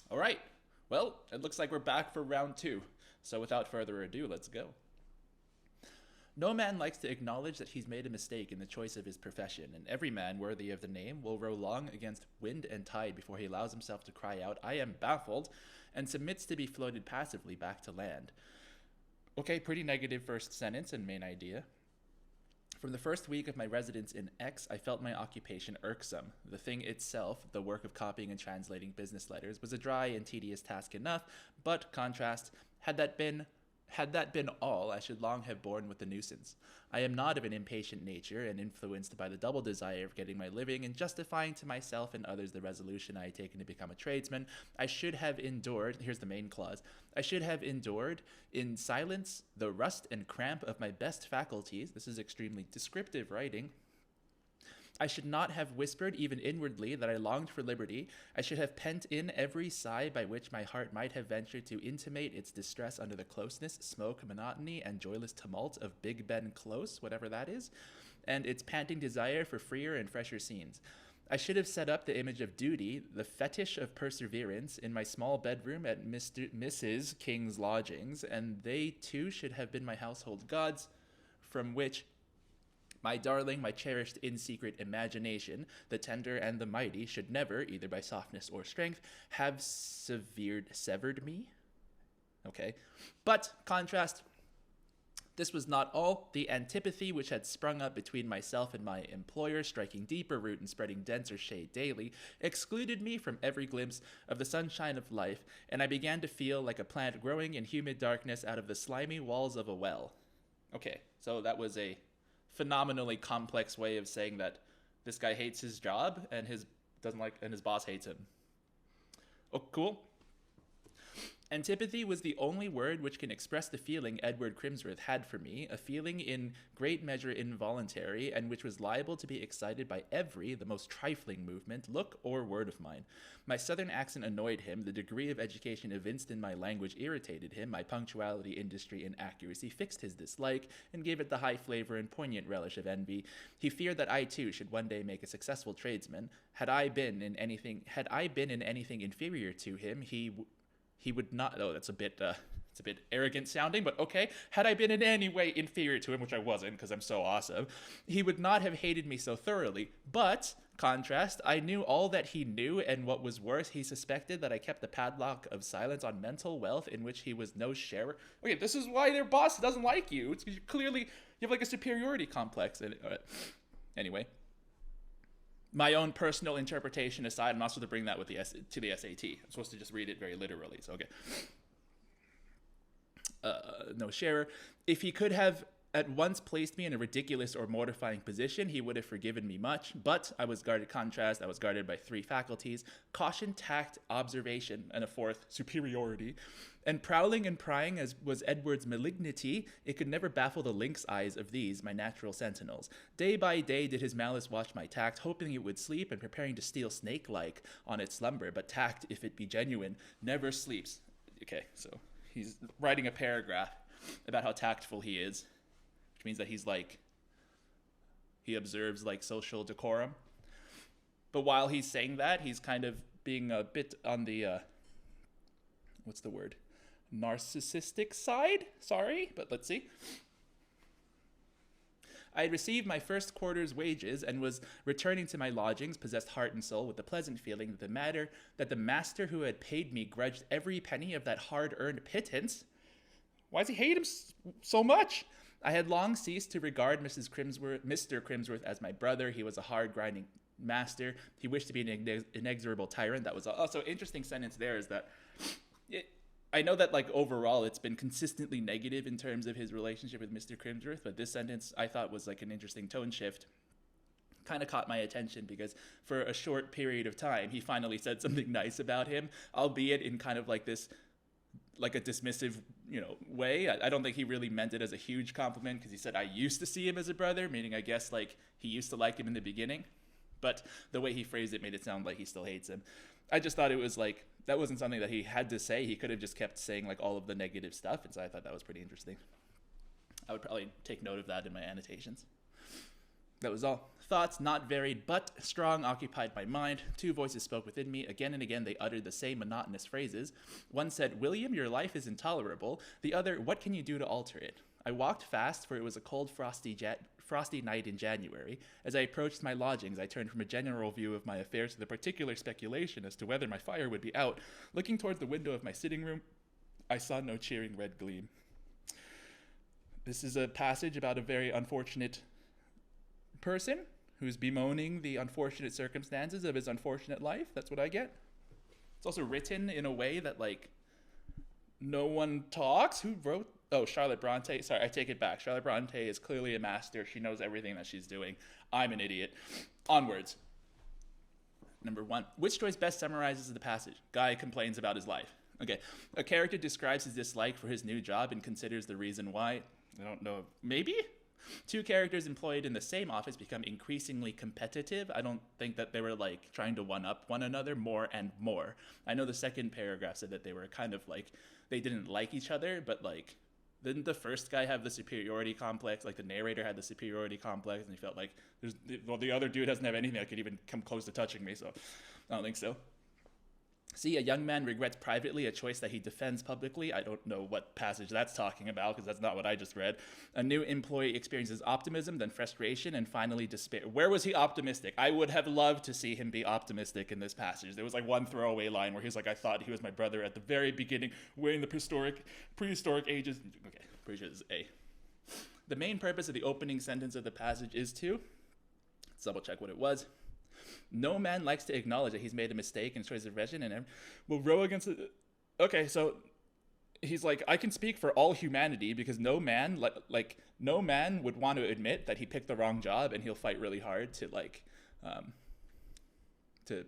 All right. Well, it looks like we're back for round two. So without further ado, let's go. No man likes to acknowledge that he's made a mistake in the choice of his profession, and every man worthy of the name will row long against wind and tide before he allows himself to cry out, I am baffled, and submits to be floated passively back to land. Okay, pretty negative first sentence and main idea. From the first week of my residence in X, I felt my occupation irksome. The thing itself, the work of copying and translating business letters, was a dry and tedious task enough, but, contrast, had that been all, I should long have borne with the nuisance. I am not of an impatient nature, and influenced by the double desire of getting my living and justifying to myself and others the resolution I had taken to become a tradesman, I should have endured, here's the main clause, I should have endured in silence the rust and cramp of my best faculties. This is extremely descriptive writing. I should not have whispered even inwardly that I longed for liberty. I should have pent in every sigh by which my heart might have ventured to intimate its distress under the closeness, smoke, monotony, and joyless tumult of Big Ben Close, whatever that is, and its panting desire for freer and fresher scenes. I should have set up the image of duty, the fetish of perseverance, in my small bedroom at Mrs. King's lodgings, and they too should have been my household gods, from which my darling, my cherished in secret imagination, the tender and the mighty, should never, either by softness or strength, have severed me. Okay. But, contrast, this was not all. The antipathy which had sprung up between myself and my employer, striking deeper root and spreading denser shade daily, excluded me from every glimpse of the sunshine of life, and I began to feel like a plant growing in humid darkness out of the slimy walls of a well. Okay, so that was a phenomenally complex way of saying that this guy hates his job and his boss hates him. Oh, cool. Antipathy was the only word which can express the feeling Edward Crimsworth had for me, a feeling in great measure involuntary, and which was liable to be excited by every, the most trifling movement, look, or word of mine. My southern accent annoyed him, the degree of education evinced in my language irritated him, my punctuality, industry, and accuracy fixed his dislike, and gave it the high flavor and poignant relish of envy. He feared that I too should one day make a successful tradesman. Had I been in anything inferior to him, he would not. Oh, it's a bit arrogant sounding, but okay. Had I been in any way inferior to him, which I wasn't, because I'm so awesome, he would not have hated me so thoroughly. But, contrast, I knew all that he knew, and what was worse, he suspected that I kept the padlock of silence on mental wealth in which he was no sharer. Okay, this is why their boss doesn't like you. It's because you have like a superiority complex. Anyway. My own personal interpretation aside, I'm not supposed to bring that with to the SAT. I'm supposed to just read it very literally. So, okay. No sharer. If he could have at once placed me in a ridiculous or mortifying position, he would have forgiven me much. But I was guarded by three faculties: caution, tact, observation, and a fourth, superiority. And prowling and prying as was Edward's malignity, it could never baffle the lynx eyes of these, my natural sentinels. Day by day did his malice watch my tact, hoping it would sleep and preparing to steal snake-like on its slumber. But tact, if it be genuine, never sleeps. Okay, so he's writing a paragraph about how tactful he is, which means that he observes like social decorum. But while he's saying that, he's kind of being a bit on the what's the word? Narcissistic side? Sorry, but let's see. I had received my first quarter's wages and was returning to my lodgings, possessed heart and soul with the pleasant feeling that the master who had paid me grudged every penny of that hard-earned pittance. Why does he hate him so much? I had long ceased to regard Mr. Crimsworth as my brother. He was a hard, grinding master. He wished to be an inexorable tyrant. That was also interesting sentence there is that I know that like overall it's been consistently negative in terms of his relationship with Mr. Crimsworth, but this sentence I thought was like an interesting tone shift. Kind of caught my attention because for a short period of time he finally said something nice about him, albeit in kind of like this like a dismissive, way. I don't think he really meant it as a huge compliment because he said I used to see him as a brother, meaning I guess like he used to like him in the beginning. But the way he phrased it made it sound like he still hates him. I just thought it was like, that wasn't something that he had to say. He could have just kept saying like all of the negative stuff. And so I thought that was pretty interesting. I would probably take note of that in my annotations. That was all. Thoughts, not varied, but strong, occupied my mind. Two voices spoke within me. Again and again, they uttered the same monotonous phrases. One said, "William, your life is intolerable." The other, "What can you do to alter it?" I walked fast, for it was a cold, frosty night in January. As I approached my lodgings, I turned from a general view of my affairs to the particular speculation as to whether my fire would be out. Looking toward the window of my sitting room, I saw no cheering red gleam. This is a passage about a very unfortunate person who's bemoaning the unfortunate circumstances of his unfortunate life. That's what I get. It's also written in a way that, like, no one talks. Who wrote? Oh, Charlotte Bronte. Sorry, I take it back. Charlotte Bronte is clearly a master. She knows everything that she's doing. I'm an idiot. Onwards. Number 1. Which choice best summarizes the passage? Guy complains about his life. Okay. A character describes his dislike for his new job and considers the reason why. I don't know. Maybe? Two characters employed in the same office become increasingly competitive. I don't think that they were, like, trying to one-up one another more and more. I know the second paragraph said that they were kind of, like, they didn't like each other, but, like, didn't the first guy have the superiority complex? Like, the narrator had the superiority complex, and he felt like, the other dude doesn't have anything that could even come close to touching me, so I don't think so. See, a young man regrets privately a choice that he defends publicly. I don't know what passage that's talking about, because that's not what I just read. A new employee experiences optimism, then frustration, and finally despair. Where was he optimistic? I would have loved to see him be optimistic in this passage. There was, like, one throwaway line where he's like, "I thought he was my brother at the very beginning, way in the prehistoric ages." Okay, pretty sure this is A. The main purpose of the opening sentence of the passage is to, let's double check what it was. No man likes to acknowledge that he's made a mistake in choice of vision and will row against it. Okay, so he's like, I can speak for all humanity because no man would want to admit that he picked the wrong job, and he'll fight really hard to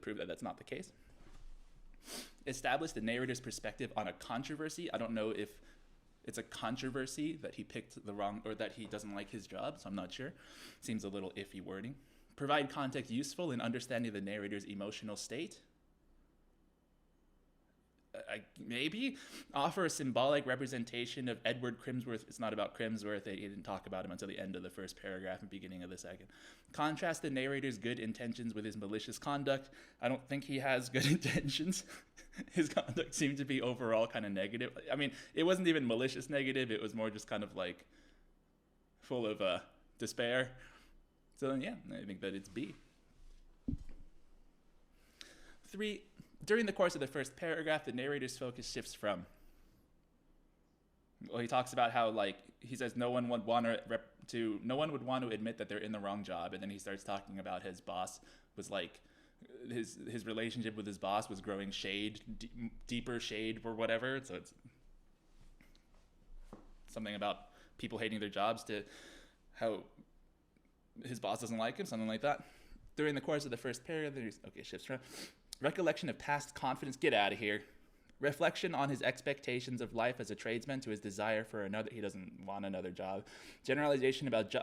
prove that that's not the case. Establish the narrator's perspective on a controversy. I don't know if it's a controversy that he picked the wrong, or that he doesn't like his job, so I'm not sure. Seems a little iffy wording. Provide context useful in understanding the narrator's emotional state. Maybe. Offer a symbolic representation of Edward Crimsworth. It's not about Crimsworth. He didn't talk about him until the end of the first paragraph and beginning of the second. Contrast the narrator's good intentions with his malicious conduct. I don't think he has good intentions. His conduct seemed to be overall kind of negative. I mean, it wasn't even malicious negative. It was more just kind of like full of despair. So yeah, I think that it's B. 3. During the course of the first paragraph, the narrator's focus shifts from, well, he talks about how, like, he says no one would want to admit that they're in the wrong job, and then he starts talking about his boss was like, his relationship with his boss was growing deeper shade or whatever. So it's something about people hating their jobs to how his boss doesn't like him, something like that. During the course of the first paragraph, shifts from recollection of past confidence. Get out of here. Reflection on his expectations of life as a tradesman to his desire for another. He doesn't want another job. Generalization about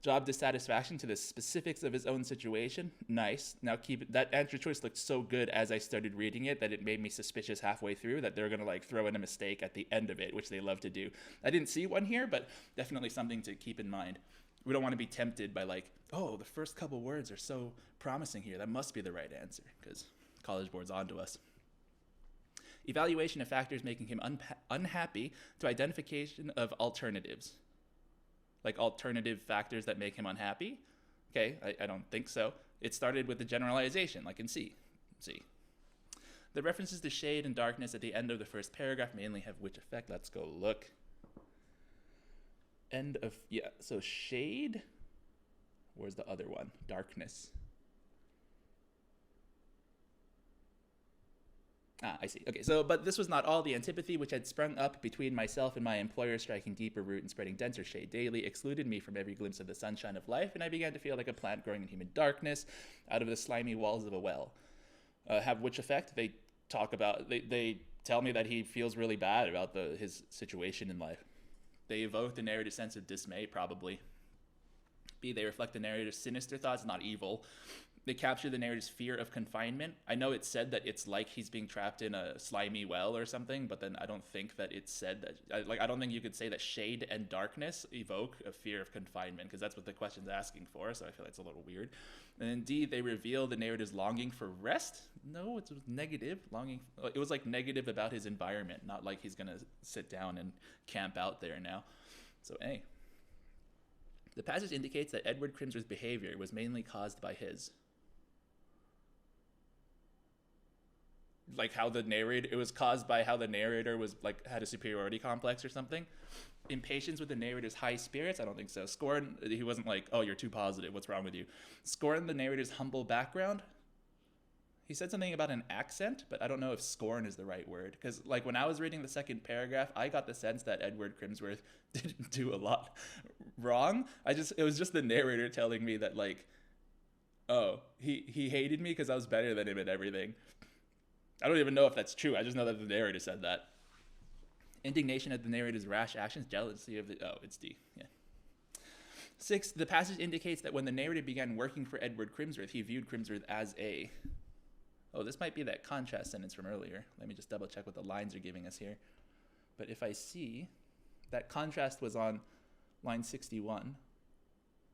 job dissatisfaction to the specifics of his own situation. Nice. Now keep it. That answer choice looked so good as I started reading it that it made me suspicious halfway through that they're going to, like, throw in a mistake at the end of it, which they love to do. I didn't see one here, but definitely something to keep in mind. We don't want to be tempted by, like, oh, the first couple words are so promising here. That must be the right answer, because College Board's onto us. Evaluation of factors making him unhappy to identification of alternatives. Like alternative factors that make him unhappy? Okay, I don't think so. It started with the generalization, like in C. The references to shade and darkness at the end of the first paragraph mainly have which effect? Let's go look. So shade. Where's the other one? Darkness. I see. Okay, but this was not all. The antipathy which had sprung up between myself and my employer, striking deeper root and spreading denser shade daily, excluded me from every glimpse of the sunshine of life, and I began to feel like a plant growing in human darkness out of the slimy walls of a well. Have which effect? They talk about, they tell me that he feels really bad about his situation in life. They evoke the narrator's sense of dismay, probably. B, they reflect the narrator's sinister thoughts, not evil. they capture the narrative's fear of confinement. I know it said that it's like he's being trapped in a slimy well or something, but then I don't think that it said that. I don't think you could say that shade and darkness evoke a fear of confinement, because that's what the question's asking for. So I feel like it's a little weird. And indeed, they reveal the narrative's longing for rest. No, it was negative longing. It was like negative about his environment, not like he's gonna sit down and camp out there now. So A. The passage indicates that Edward Crimsworth's behavior was mainly caused by his. Like how the narrator, it was caused by how the narrator was like had a superiority complex or something. Impatience with the narrator's high spirits, I don't think so. Scorn, he wasn't like, oh, you're too positive, what's wrong with you? Scorn the narrator's humble background. He said something about an accent, but I don't know if scorn is the right word, because like when I was reading the second paragraph, I got the sense that Edward Crimsworth didn't do a lot wrong. It was just the narrator telling me that like, oh, he hated me because I was better than him at everything. I don't even know if that's true. I just know that the narrator said that. Indignation at the narrator's rash actions, jealousy of the... Oh, it's D. Yeah. 6. The passage indicates that when the narrator began working for Edward Crimsworth, he viewed Crimsworth as a... Oh, this might be that contrast sentence from earlier. Let me just double check what the lines are giving us here. But if I see... That contrast was on line 61.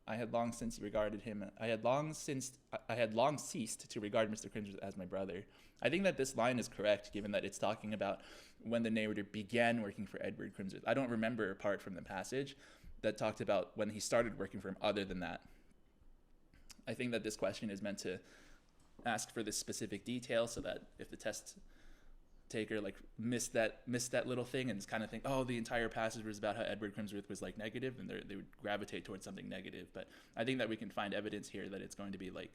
I had long since regarded him. I had long ceased to regard Mr. Crimsworth as my brother. I think that this line is correct, given that it's talking about when the narrator began working for Edward Crimsworth. I don't remember a part from the passage that talked about when he started working for him. Other than that, I think that this question is meant to ask for this specific detail, so that if the test taker like missed that little thing and kind of think, oh, the entire passage was about how Edward Crimsworth was like negative, and they would gravitate towards something negative. But I think that we can find evidence here that it's going to be like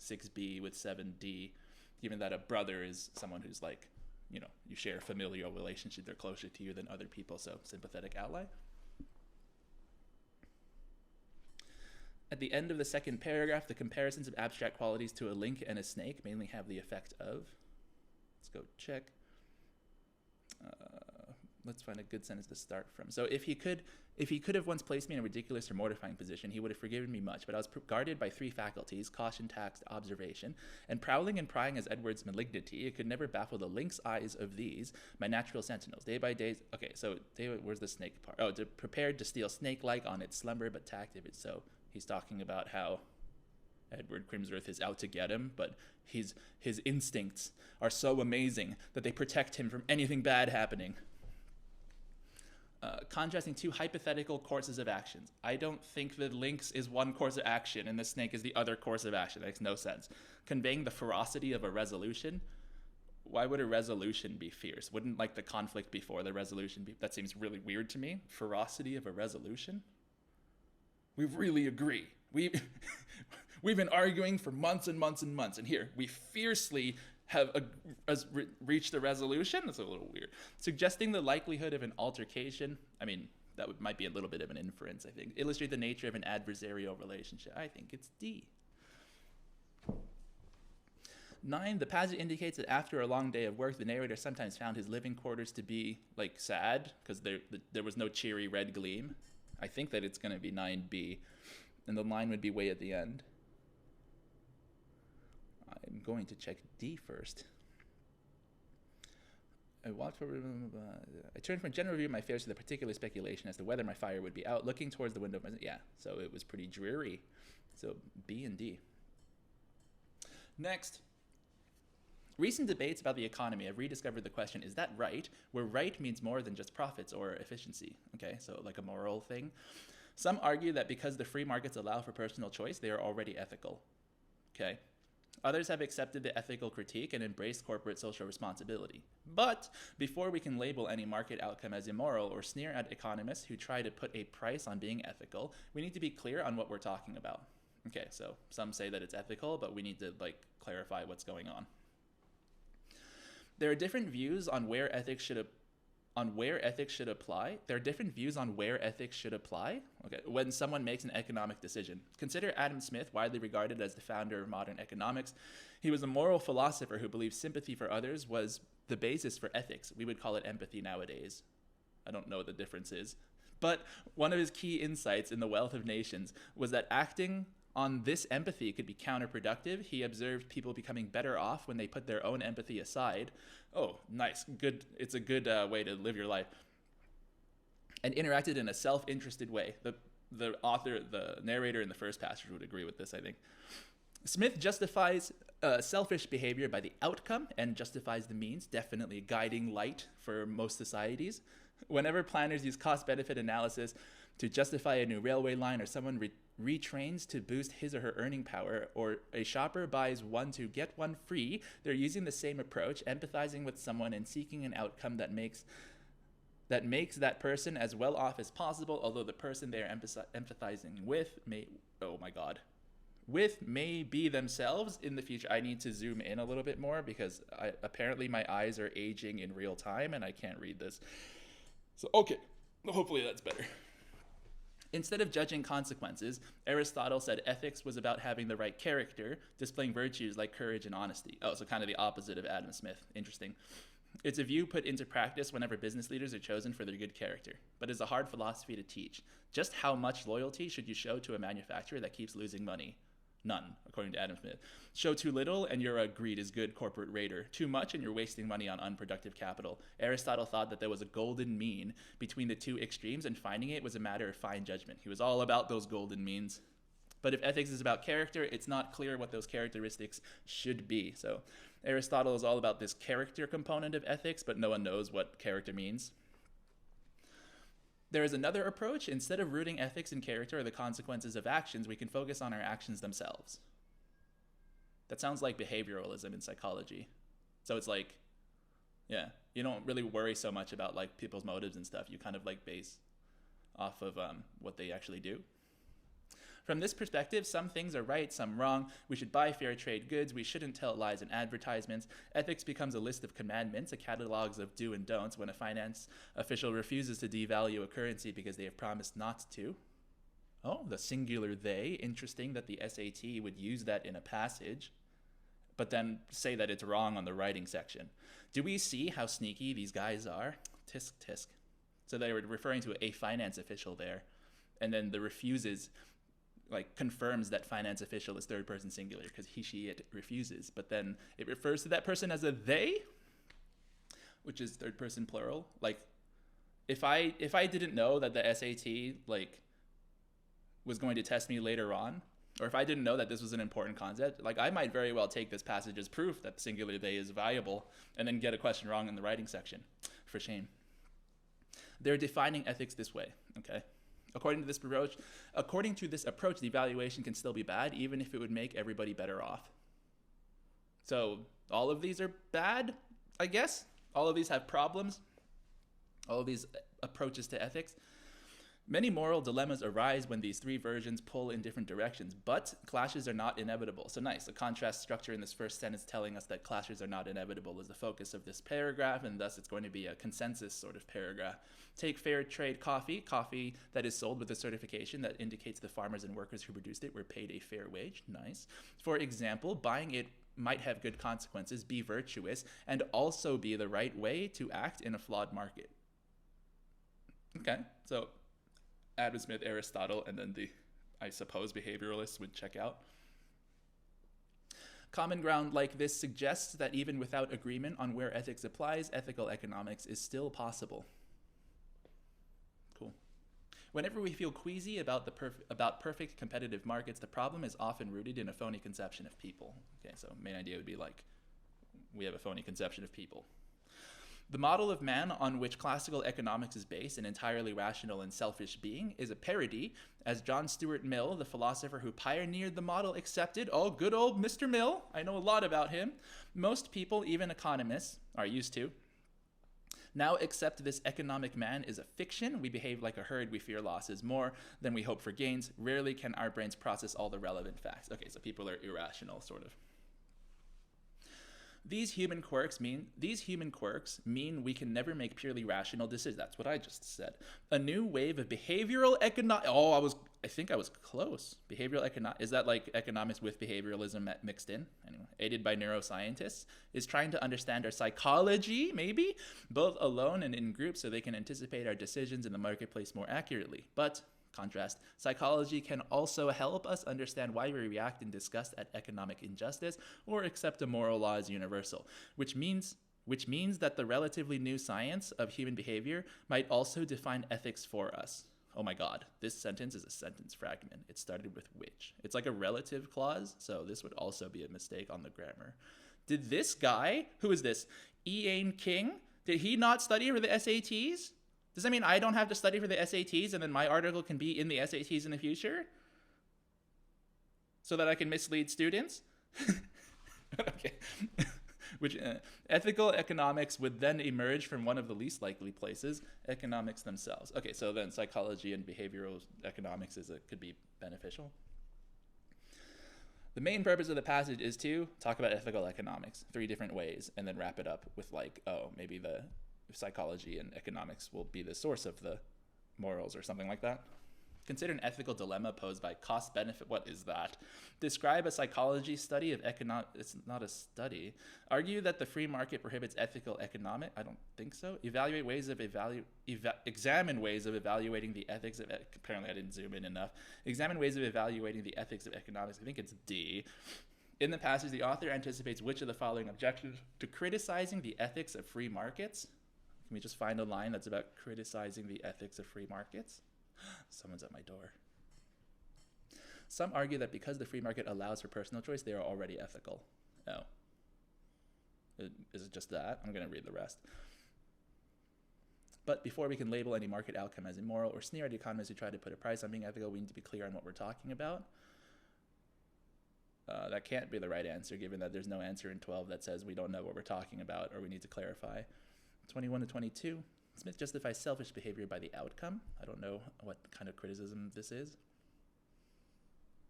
6B with 7D, given that a brother is someone who's like, you know, you share a familial relationship, they're closer to you than other people, so sympathetic ally. At the end of the second paragraph, the comparisons of abstract qualities to a link and a snake mainly have the effect of... Let's go check. Let's find a good sentence to start from. So if he could have once placed me in a ridiculous or mortifying position, he would have forgiven me much. But I was guarded by 3 faculties: caution, tact, observation. And prowling and prying as Edward's malignity, it could never baffle the lynx eyes of these, my natural sentinels. Day by day... Okay, so where's the snake part? Oh, prepared to steal snake-like on its slumber, but tact if it's so. He's talking about how Edward Crimsworth is out to get him, but his instincts are so amazing that they protect him from anything bad happening. Contrasting 2 hypothetical courses of actions. I don't think the lynx is one course of action and the snake is the other course of action. That makes no sense. Conveying the ferocity of a resolution. Why would a resolution be fierce? Wouldn't like the conflict before the resolution be... That seems really weird to me. Ferocity of a resolution? We really agree. We've been arguing for months and months and months, and here we fiercely have reached a resolution. That's a little weird. Suggesting the likelihood of an altercation. I mean, that might be a little bit of an inference, I think. Illustrate the nature of an adversarial relationship. I think it's D. 9, the passage indicates that after a long day of work, the narrator sometimes found his living quarters to be, like, sad, because there was no cheery red gleam. I think that it's going to be 9B, and the line would be way at the end. I'm going to check D first. I turned from a general review of my affairs to the particular speculation as to whether my fire would be out, looking towards the window. Yeah, so it was pretty dreary. So B and D. Next. Recent debates about the economy have rediscovered the question, is that right? Where right means more than just profits or efficiency. Okay, so like a moral thing. Some argue that because the free markets allow for personal choice, they are already ethical. Okay. Others have accepted the ethical critique and embraced corporate social responsibility. But before we can label any market outcome as immoral or sneer at economists who try to put a price on being ethical, we need to be clear on what we're talking about. Okay, so some say that it's ethical, but we need to like clarify what's going on. There are different views on where ethics should apply. There are different views on where ethics should apply. Okay, when someone makes an economic decision. Consider Adam Smith, widely regarded as the founder of modern economics. He was a moral philosopher who believed sympathy for others was the basis for ethics. We would call it empathy nowadays. I don't know what the difference is. But one of his key insights in The Wealth of Nations was that acting On this empathy could be counterproductive. He observed people becoming better off when they put their own empathy aside. Oh, nice. Good. It's a good way to live your life. And interacted in a self-interested way. The author, the narrator in the first passage would agree with this, I think. Smith justifies selfish behavior by the outcome and justifies the means, definitely a guiding light for most societies. Whenever planners use cost-benefit analysis to justify a new railway line, or someone retrains to boost his or her earning power, or a shopper buys one to get one free, they're using the same approach, empathizing with someone and seeking an outcome that makes that person as well off as possible, although the person they are empathizing with may be themselves in the future. I need to zoom in a little bit more because apparently my eyes are aging in real time and I can't read this. So, okay, hopefully that's better. Instead of judging consequences, Aristotle said ethics was about having the right character, displaying virtues like courage and honesty. Oh, so kind of the opposite of Adam Smith. Interesting. It's a view put into practice whenever business leaders are chosen for their good character, but it's a hard philosophy to teach. Just how much loyalty should you show to a manufacturer that keeps losing money? None, according to Adam Smith. Show too little and you're a greed is good corporate raider. Too much and you're wasting money on unproductive capital. Aristotle thought that there was a golden mean between the two extremes, and finding it was a matter of fine judgment. He was all about those golden means. But if ethics is about character, it's not clear what those characteristics should be. So Aristotle is all about this character component of ethics, but no one knows what character means. There is another approach. Instead of rooting ethics in character or the consequences of actions, we can focus on our actions themselves. That sounds like behavioralism in psychology. So it's like, yeah, you don't really worry so much about like people's motives and stuff. You kind of like base off of what they actually do. From this perspective, some things are right, some wrong. We should buy fair trade goods. We shouldn't tell lies in advertisements. Ethics becomes a list of commandments, a catalog of do and don'ts when a finance official refuses to devalue a currency because they have promised not to. Oh, the singular they. Interesting that the SAT would use that in a passage, but then say that it's wrong on the writing section. Do we see how sneaky these guys are? Tisk, tisk. So they were referring to a finance official there, and then the refuses like confirms that finance official is third person singular because he, she, it refuses, but then it refers to that person as a they, which is third person plural. Like if I didn't know that the SAT like was going to test me later on, or if I didn't know that this was an important concept, like I might very well take this passage as proof that the singular they is valuable and then get a question wrong in the writing section. For shame. They're defining ethics this way, okay? According to this approach, the evaluation can still be bad, even if it would make everybody better off. So all of these are bad, I guess. All of these have problems. All of these approaches to ethics. Many moral dilemmas arise when these three versions pull in different directions, but clashes are not inevitable. So nice, the contrast structure in this first sentence telling us that clashes are not inevitable is the focus of this paragraph, and thus it's going to be a consensus sort of paragraph. Take fair trade coffee that is sold with a certification that indicates the farmers and workers who produced it were paid a fair wage. Nice. For example, buying it might have good consequences, be virtuous, and also be the right way to act in a flawed market. Okay, so Adam Smith, Aristotle, and then the, I suppose, behavioralists would check out. Common ground like this suggests that even without agreement on where ethics applies, ethical economics is still possible. Cool. Whenever we feel queasy about perfect competitive markets, the problem is often rooted in a phony conception of people. Okay, so main idea would be like, we have a phony conception of people. The model of man on which classical economics is based, an entirely rational and selfish being, is a parody, as John Stuart Mill, the philosopher who pioneered the model, accepted. Oh, good old Mr. Mill. I know a lot about him. Most people, even economists, are used to. Now accept this economic man is a fiction. We behave like a herd. We fear losses more than we hope for gains. Rarely can our brains process all the relevant facts. Okay, so people are irrational, sort of. These human quirks mean we can never make purely rational decisions. That's what I just said. A new wave of behavioral economics. Oh, I think I was close. Behavioral economics. Is that like economics with behavioralism mixed in? Anyway, aided by neuroscientists, is trying to understand our psychology, maybe, both alone and in groups, so they can anticipate our decisions in the marketplace more accurately. But Contrast. Psychology can also help us understand why we react in disgust at economic injustice or accept a moral law as universal, which means that the relatively new science of human behavior might also define ethics for us. Oh my god, this sentence is a sentence fragment. It started with which. It's like a relative clause, so this would also be a mistake on the grammar. Did this guy, who is this, Ian King, did he not study for the SATs? Does that mean I don't have to study for the SATs and then my article can be in the SATs in the future? So that I can mislead students? Okay. Which ethical economics would then emerge from one of the least likely places, economics themselves. Okay, so then psychology and behavioral economics could be beneficial. The main purpose of the passage is to talk about ethical economics, 3 different ways, and then wrap it up with like, oh, maybe the psychology and economics will be the source of the morals or something like that. Consider an ethical dilemma posed by cost-benefit. What is that? Describe a psychology study of economic. It's not a study. Argue that the free market prohibits ethical economic. I don't think so. Evaluate ways of examine ways of evaluating the ethics of. Apparently, I didn't zoom in enough. Examine ways of evaluating the ethics of economics. I think it's D. In the passage, the author anticipates which of the following objections to criticizing the ethics of free markets. Can we just find a line that's about criticizing the ethics of free markets? Someone's at my door. Some argue that because the free market allows for personal choice, they are already ethical. Oh. Is it just that? I'm going to read the rest. But before we can label any market outcome as immoral or sneer at economists who try to put a price on being ethical, we need to be clear on what we're talking about. That can't be the right answer, given that there's no answer in 12 that says we don't know what we're talking about or we need to clarify. 21 to 22. Smith justifies selfish behavior by the outcome. I don't know what kind of criticism this is.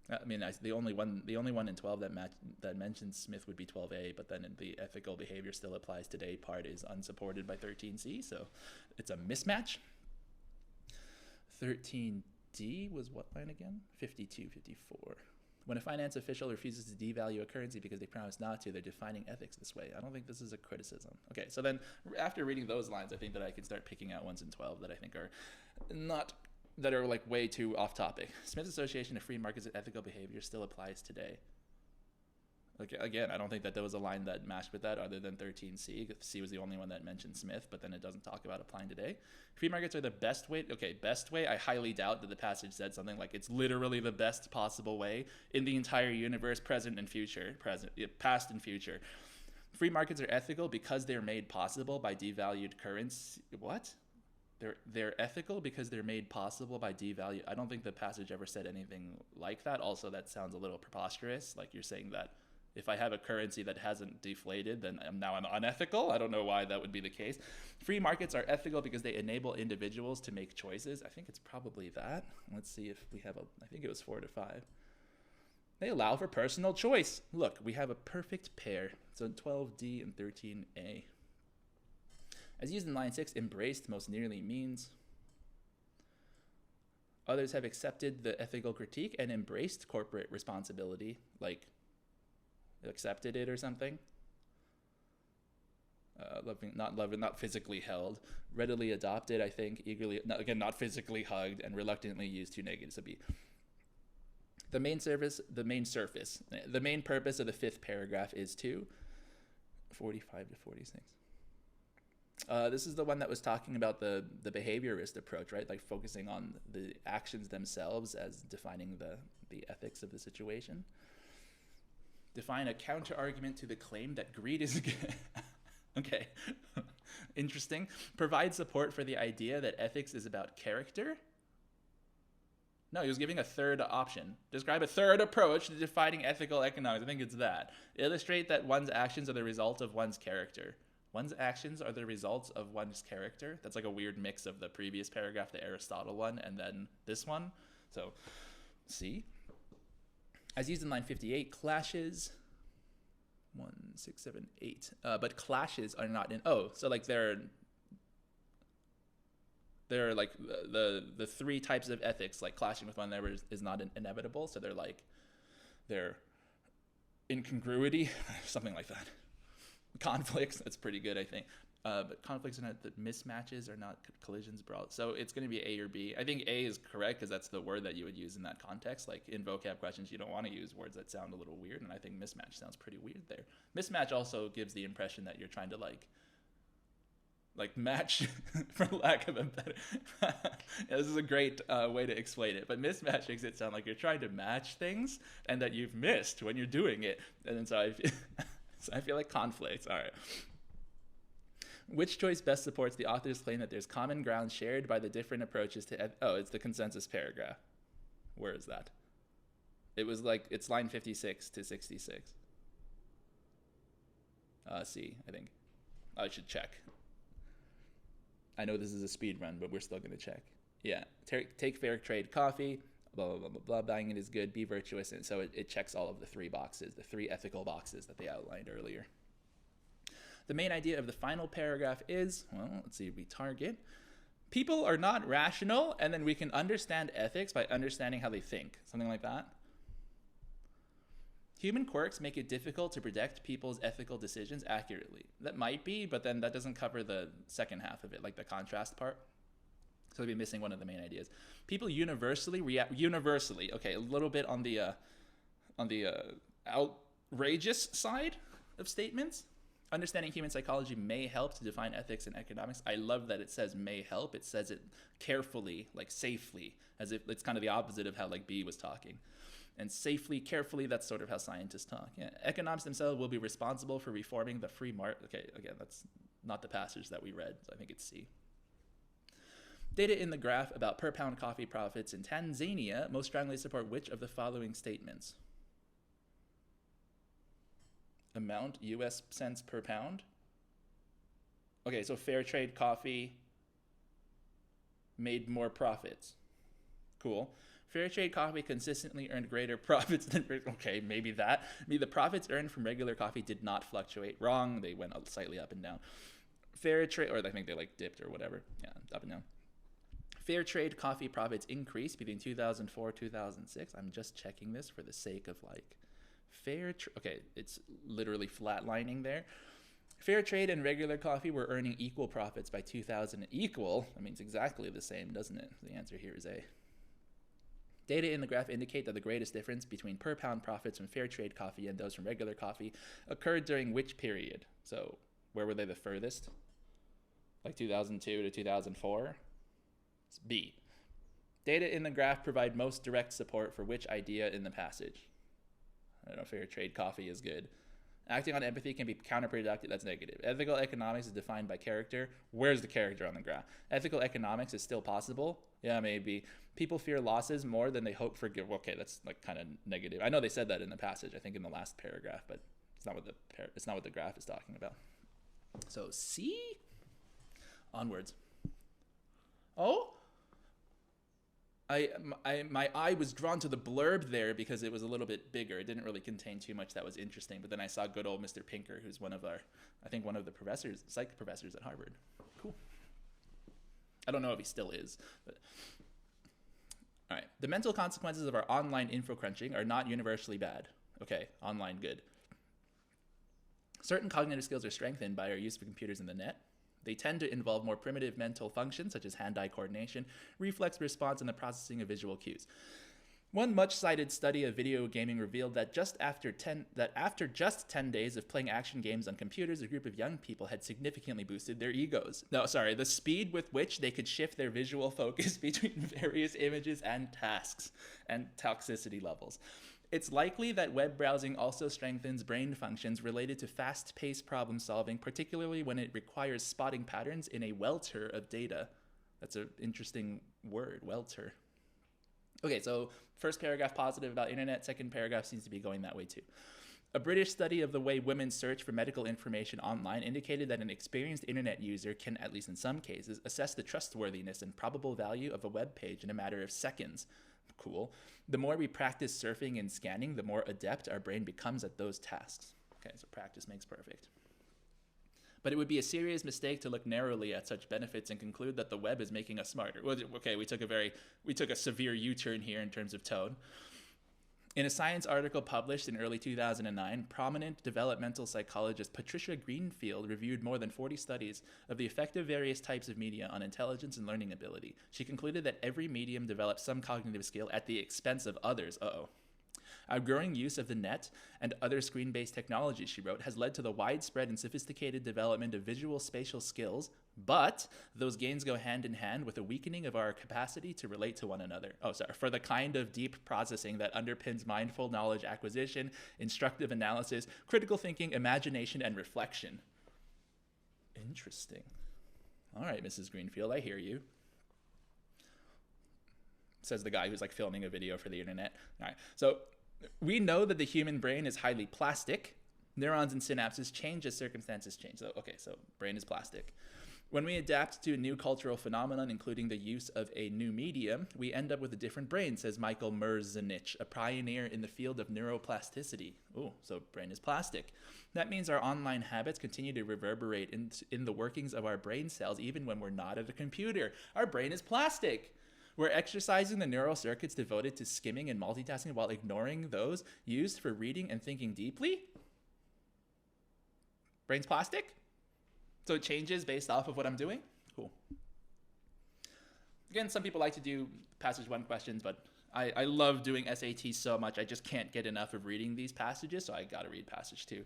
I mean, the only one in 12 that mentions Smith would be 12a, but then the ethical behavior still applies today part is unsupported by 13c, so it's a mismatch. 13d was what line again? 52, 54. When a finance official refuses to devalue a currency because they promise not to, they're defining ethics this way. I don't think this is a criticism. Okay, so then after reading those lines, I think that I can start picking out ones in 12 that I think are that are like way too off topic. Smith's association of free markets and ethical behavior still applies today. Okay, again, I don't think that there was a line that matched with that other than 13c. C was the only one that mentioned Smith, but then it doesn't talk about applying today. Free markets are the best way. Okay, best way. I highly doubt that the passage said something like it's literally the best possible way in the entire universe, present and future, past and future. Free markets are ethical because they're made possible by devalued currency. What? They're ethical because they're made possible by devalue. I don't think the passage ever said anything like that. Also, that sounds a little preposterous. Like you're saying that if I have a currency that hasn't deflated, then I'm unethical. I don't know why that would be the case. Free markets are ethical because they enable individuals to make choices. I think it's probably that. Let's see if we have I think it was 4 to 5. They allow for personal choice. Look, we have a perfect pair. So 12D and 13A. As used in line 6, embraced most nearly means others have accepted the ethical critique and embraced corporate responsibility, like accepted it or something. Not physically held, readily adopted, I think, eagerly, not physically hugged, and reluctantly used 2 negatives. So B. The main purpose of the 5th paragraph is to 45 to 46. This is the one that was talking about the behaviorist approach, right? Like focusing on the actions themselves as defining the ethics of the situation. Define a counter-argument to the claim that greed is good. Okay, interesting. Provide support for the idea that ethics is about character. No, he was giving a third option. Describe a third approach to defining ethical economics. I think it's that. Illustrate that one's actions are the result of one's character. One's actions are the results of one's character. That's like a weird mix of the previous paragraph, the Aristotle one, and then this one. So, C. As used in line 58, clashes, 1, 6, 7, 8. But clashes are not in, so like they're like the 3 types of ethics, like clashing with one another is not inevitable. So they're incongruity, something like that. Conflicts, that's pretty good, I think. But conflicts are not that mismatches are not collisions brought. So it's going to be A or B. I think A is correct because that's the word that you would use in that context. Like in vocab questions, you don't want to use words that sound a little weird, and I think mismatch sounds pretty weird there. Mismatch also gives the impression that you're trying to like match, for lack of a better. Yeah, this is a great way to explain it. But mismatch makes it sound like you're trying to match things and that you've missed when you're doing it. And then so I feel like conflicts. All right. Which choice best supports the author's claim that there's common ground shared by the different approaches to... it's the consensus paragraph. Where is that? It was like, it's line 56 to 66. C, I think. I should check. I know this is a speed run, but we're still going to check. Yeah. Take fair trade coffee. Blah, blah, blah, blah, blah. Buying it is good. Be virtuous. And so it checks all of the three boxes, the three ethical boxes that they outlined earlier. The main idea of the final paragraph is, well, let's see, we target. People are not rational, and then we can understand ethics by understanding how they think. Something like that. Human quirks make it difficult to predict people's ethical decisions accurately. That might be, but then that doesn't cover the second half of it, like the contrast part. So we'll be missing one of the main ideas. People universally react. Okay, a little bit on the outrageous side of statements. Understanding human psychology may help to define ethics and economics. I love that it says may help. It says it carefully, like safely, as if it's kind of the opposite of how like B was talking. And safely, carefully, that's sort of how scientists talk. Yeah. Economics themselves will be responsible for reforming the free market. Okay, again, that's not the passage that we read, so I think it's C. Data in the graph about per pound coffee profits in Tanzania most strongly support which of the following statements? Amount, US cents per pound. Okay, so fair trade coffee made more profits. Cool. Fair trade coffee consistently earned greater profits than... Okay, maybe that. Maybe the profits earned from regular coffee did not fluctuate. Wrong. They went slightly up and down. Fair trade... Or I think they like dipped or whatever. Yeah, up and down. Fair trade coffee profits increased between 2004 and 2006. I'm just checking this for the sake of like... Okay, it's literally flatlining there. Fair trade and regular coffee were earning equal profits by 2000. Equal? That means exactly the same, doesn't it? The answer here is A. Data in the graph indicate that the greatest difference between per pound profits from fair trade coffee and those from regular coffee occurred during which period? So where were they the furthest? Like 2002 to 2004? It's B. Data in the graph provide most direct support for which idea in the passage? I don't know, fair trade coffee is good. Acting on empathy can be counterproductive. That's negative. Ethical economics is defined by character. Where's the character on the graph? Ethical economics is still possible. Yeah, maybe. People fear losses more than they hope for good. Okay, that's like kind of negative. I know they said that in the passage, I think in the last paragraph, but it's not what the graph is talking about. So C? Onwards. Oh? My eye was drawn to the blurb there because it was a little bit bigger. It didn't really contain too much that was interesting. But then I saw good old Mr. Pinker, who's one of the professors, psych professors at Harvard. Cool. I don't know if he still is. But. All right. The mental consequences of our online info crunching are not universally bad. Okay, online good. Certain cognitive skills are strengthened by our use of computers and the net. They tend to involve more primitive mental functions, such as hand-eye coordination, reflex response, and the processing of visual cues. One much-cited study of video gaming revealed that after just 10 days of playing action games on computers, a group of young people had significantly boosted their egos. The speed with which they could shift their visual focus between various images and tasks, and toxicity levels. It's likely that web browsing also strengthens brain functions related to fast-paced problem solving, particularly when it requires spotting patterns in a welter of data. That's an interesting word, welter. Okay, so first paragraph positive about internet, second paragraph seems to be going that way too. A British study of the way women search for medical information online indicated that an experienced internet user can, at least in some cases, assess the trustworthiness and probable value of a web page in a matter of seconds. Cool. The more we practice surfing and scanning, the more adept our brain becomes at those tasks. Okay, so practice makes perfect. But it would be a serious mistake to look narrowly at such benefits and conclude that the web is making us smarter. Well, okay, we took a severe U-turn here in terms of tone. In a science article published in early 2009, prominent developmental psychologist Patricia Greenfield reviewed more than 40 studies of the effect of various types of media on intelligence and learning ability. She concluded that every medium develops some cognitive skill at the expense of others. Our growing use of the net and other screen-based technologies, she wrote, has led to the widespread and sophisticated development of visual spatial skills, but those gains go hand in hand with a weakening of our capacity to relate to one another. For the kind of deep processing that underpins mindful knowledge acquisition, instructive analysis, critical thinking, imagination, and reflection. Interesting. All right, Mrs. Greenfield, I hear you. Says the guy who's like filming a video for the internet. All right, so we know that the human brain is highly plastic. Neurons and synapses change as circumstances change. So brain is plastic. When we adapt to a new cultural phenomenon, including the use of a new medium, we end up with a different brain, says Michael Merzenich, a pioneer in the field of neuroplasticity. So brain is plastic. That means our online habits continue to reverberate in the workings of our brain cells, even when we're not at a computer. Our brain is plastic. We're exercising the neural circuits devoted to skimming and multitasking while ignoring those used for reading and thinking deeply. Brain's plastic? So it changes based off of what I'm doing? Cool. Again, some people like to do passage 1 questions, but I love doing SATs so much, I just can't get enough of reading these passages, so I gotta read passage 2.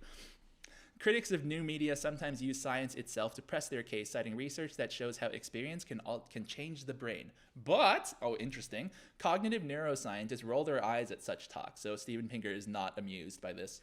Critics of new media sometimes use science itself to press their case, citing research that shows how experience can change the brain. But, interesting, cognitive neuroscientists roll their eyes at such talk, so Steven Pinker is not amused by this.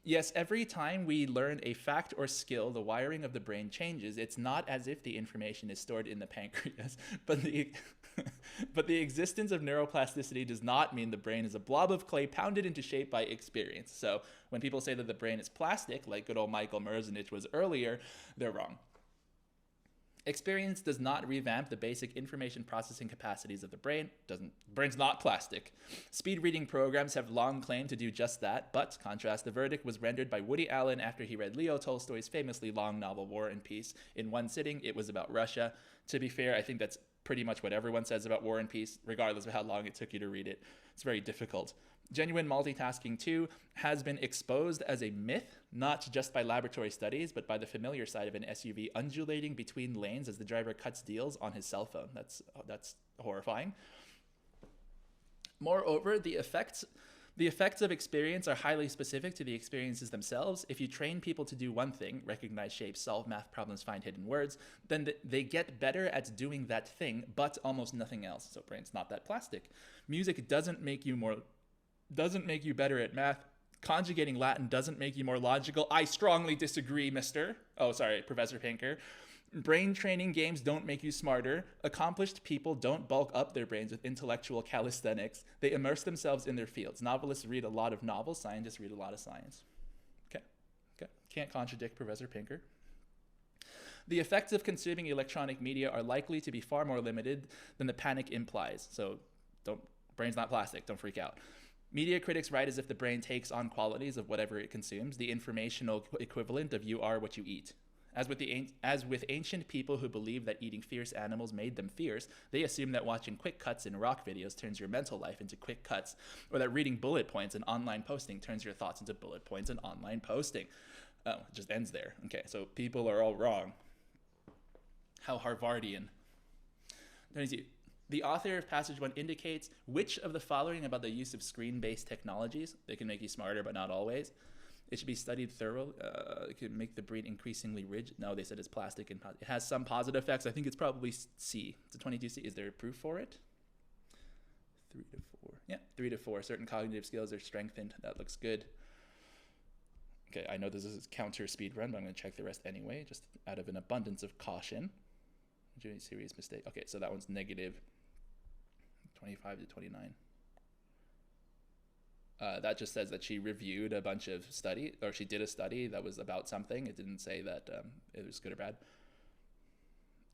Yes, every time we learn a fact or skill, the wiring of the brain changes. It's not as if the information is stored in the pancreas, but the existence of neuroplasticity does not mean the brain is a blob of clay pounded into shape by experience. So when people say that the brain is plastic, like good old Michael Merzenich was earlier, they're wrong. Experience does not revamp the basic information processing capacities of the brain. Brain's not plastic. Speed reading programs have long claimed to do just that, but, contrast, the verdict was rendered by Woody Allen after he read Leo Tolstoy's famously long novel War and Peace. In one sitting, it was about Russia. To be fair, I think that's pretty much what everyone says about War and Peace, regardless of how long it took you to read it. It's very difficult. Genuine multitasking, too, has been exposed as a myth, not just by laboratory studies, but by the familiar side of an SUV undulating between lanes as the driver cuts deals on his cell phone. That's horrifying. Moreover, the effects of experience are highly specific to the experiences themselves. If you train people to do one thing, recognize shapes, solve math problems, find hidden words, then they get better at doing that thing, but almost nothing else. So brain's not that plastic. Music doesn't make you better at math. Conjugating Latin doesn't make you more logical. I strongly disagree, Professor Pinker. Brain training games don't make you smarter. Accomplished people don't bulk up their brains with intellectual calisthenics. They immerse themselves in their fields. Novelists read a lot of novels. Scientists read a lot of science. Okay. Can't contradict Professor Pinker. The effects of consuming electronic media are likely to be far more limited than the panic implies. So brain's not plastic. Don't freak out. Media critics write as if the brain takes on qualities of whatever it consumes, the informational equivalent of you are what you eat. As with ancient people who believed that eating fierce animals made them fierce, they assume that watching quick cuts in rock videos turns your mental life into quick cuts, or that reading bullet points and online posting turns your thoughts into bullet points and online posting. It just ends there. Okay, so people are all wrong. How Harvardian. The author of Passage 1 indicates which of the following about the use of screen-based technologies, they can make you smarter but not always, it should be studied thoroughly. It can make the brain increasingly rigid. No, they said it's plastic and it has some positive effects. I think it's probably C. It's a 22C. Is there proof for it? 3 to 4. Yeah, 3 to 4. Certain cognitive skills are strengthened. That looks good. Okay, I know this is counter speed run, but I'm going to check the rest anyway, just out of an abundance of caution. Doing a serious mistake. Okay, so that one's negative 25 to 29. That just says that she reviewed a bunch of study, or she did a study that was about something. It didn't say that it was good or bad.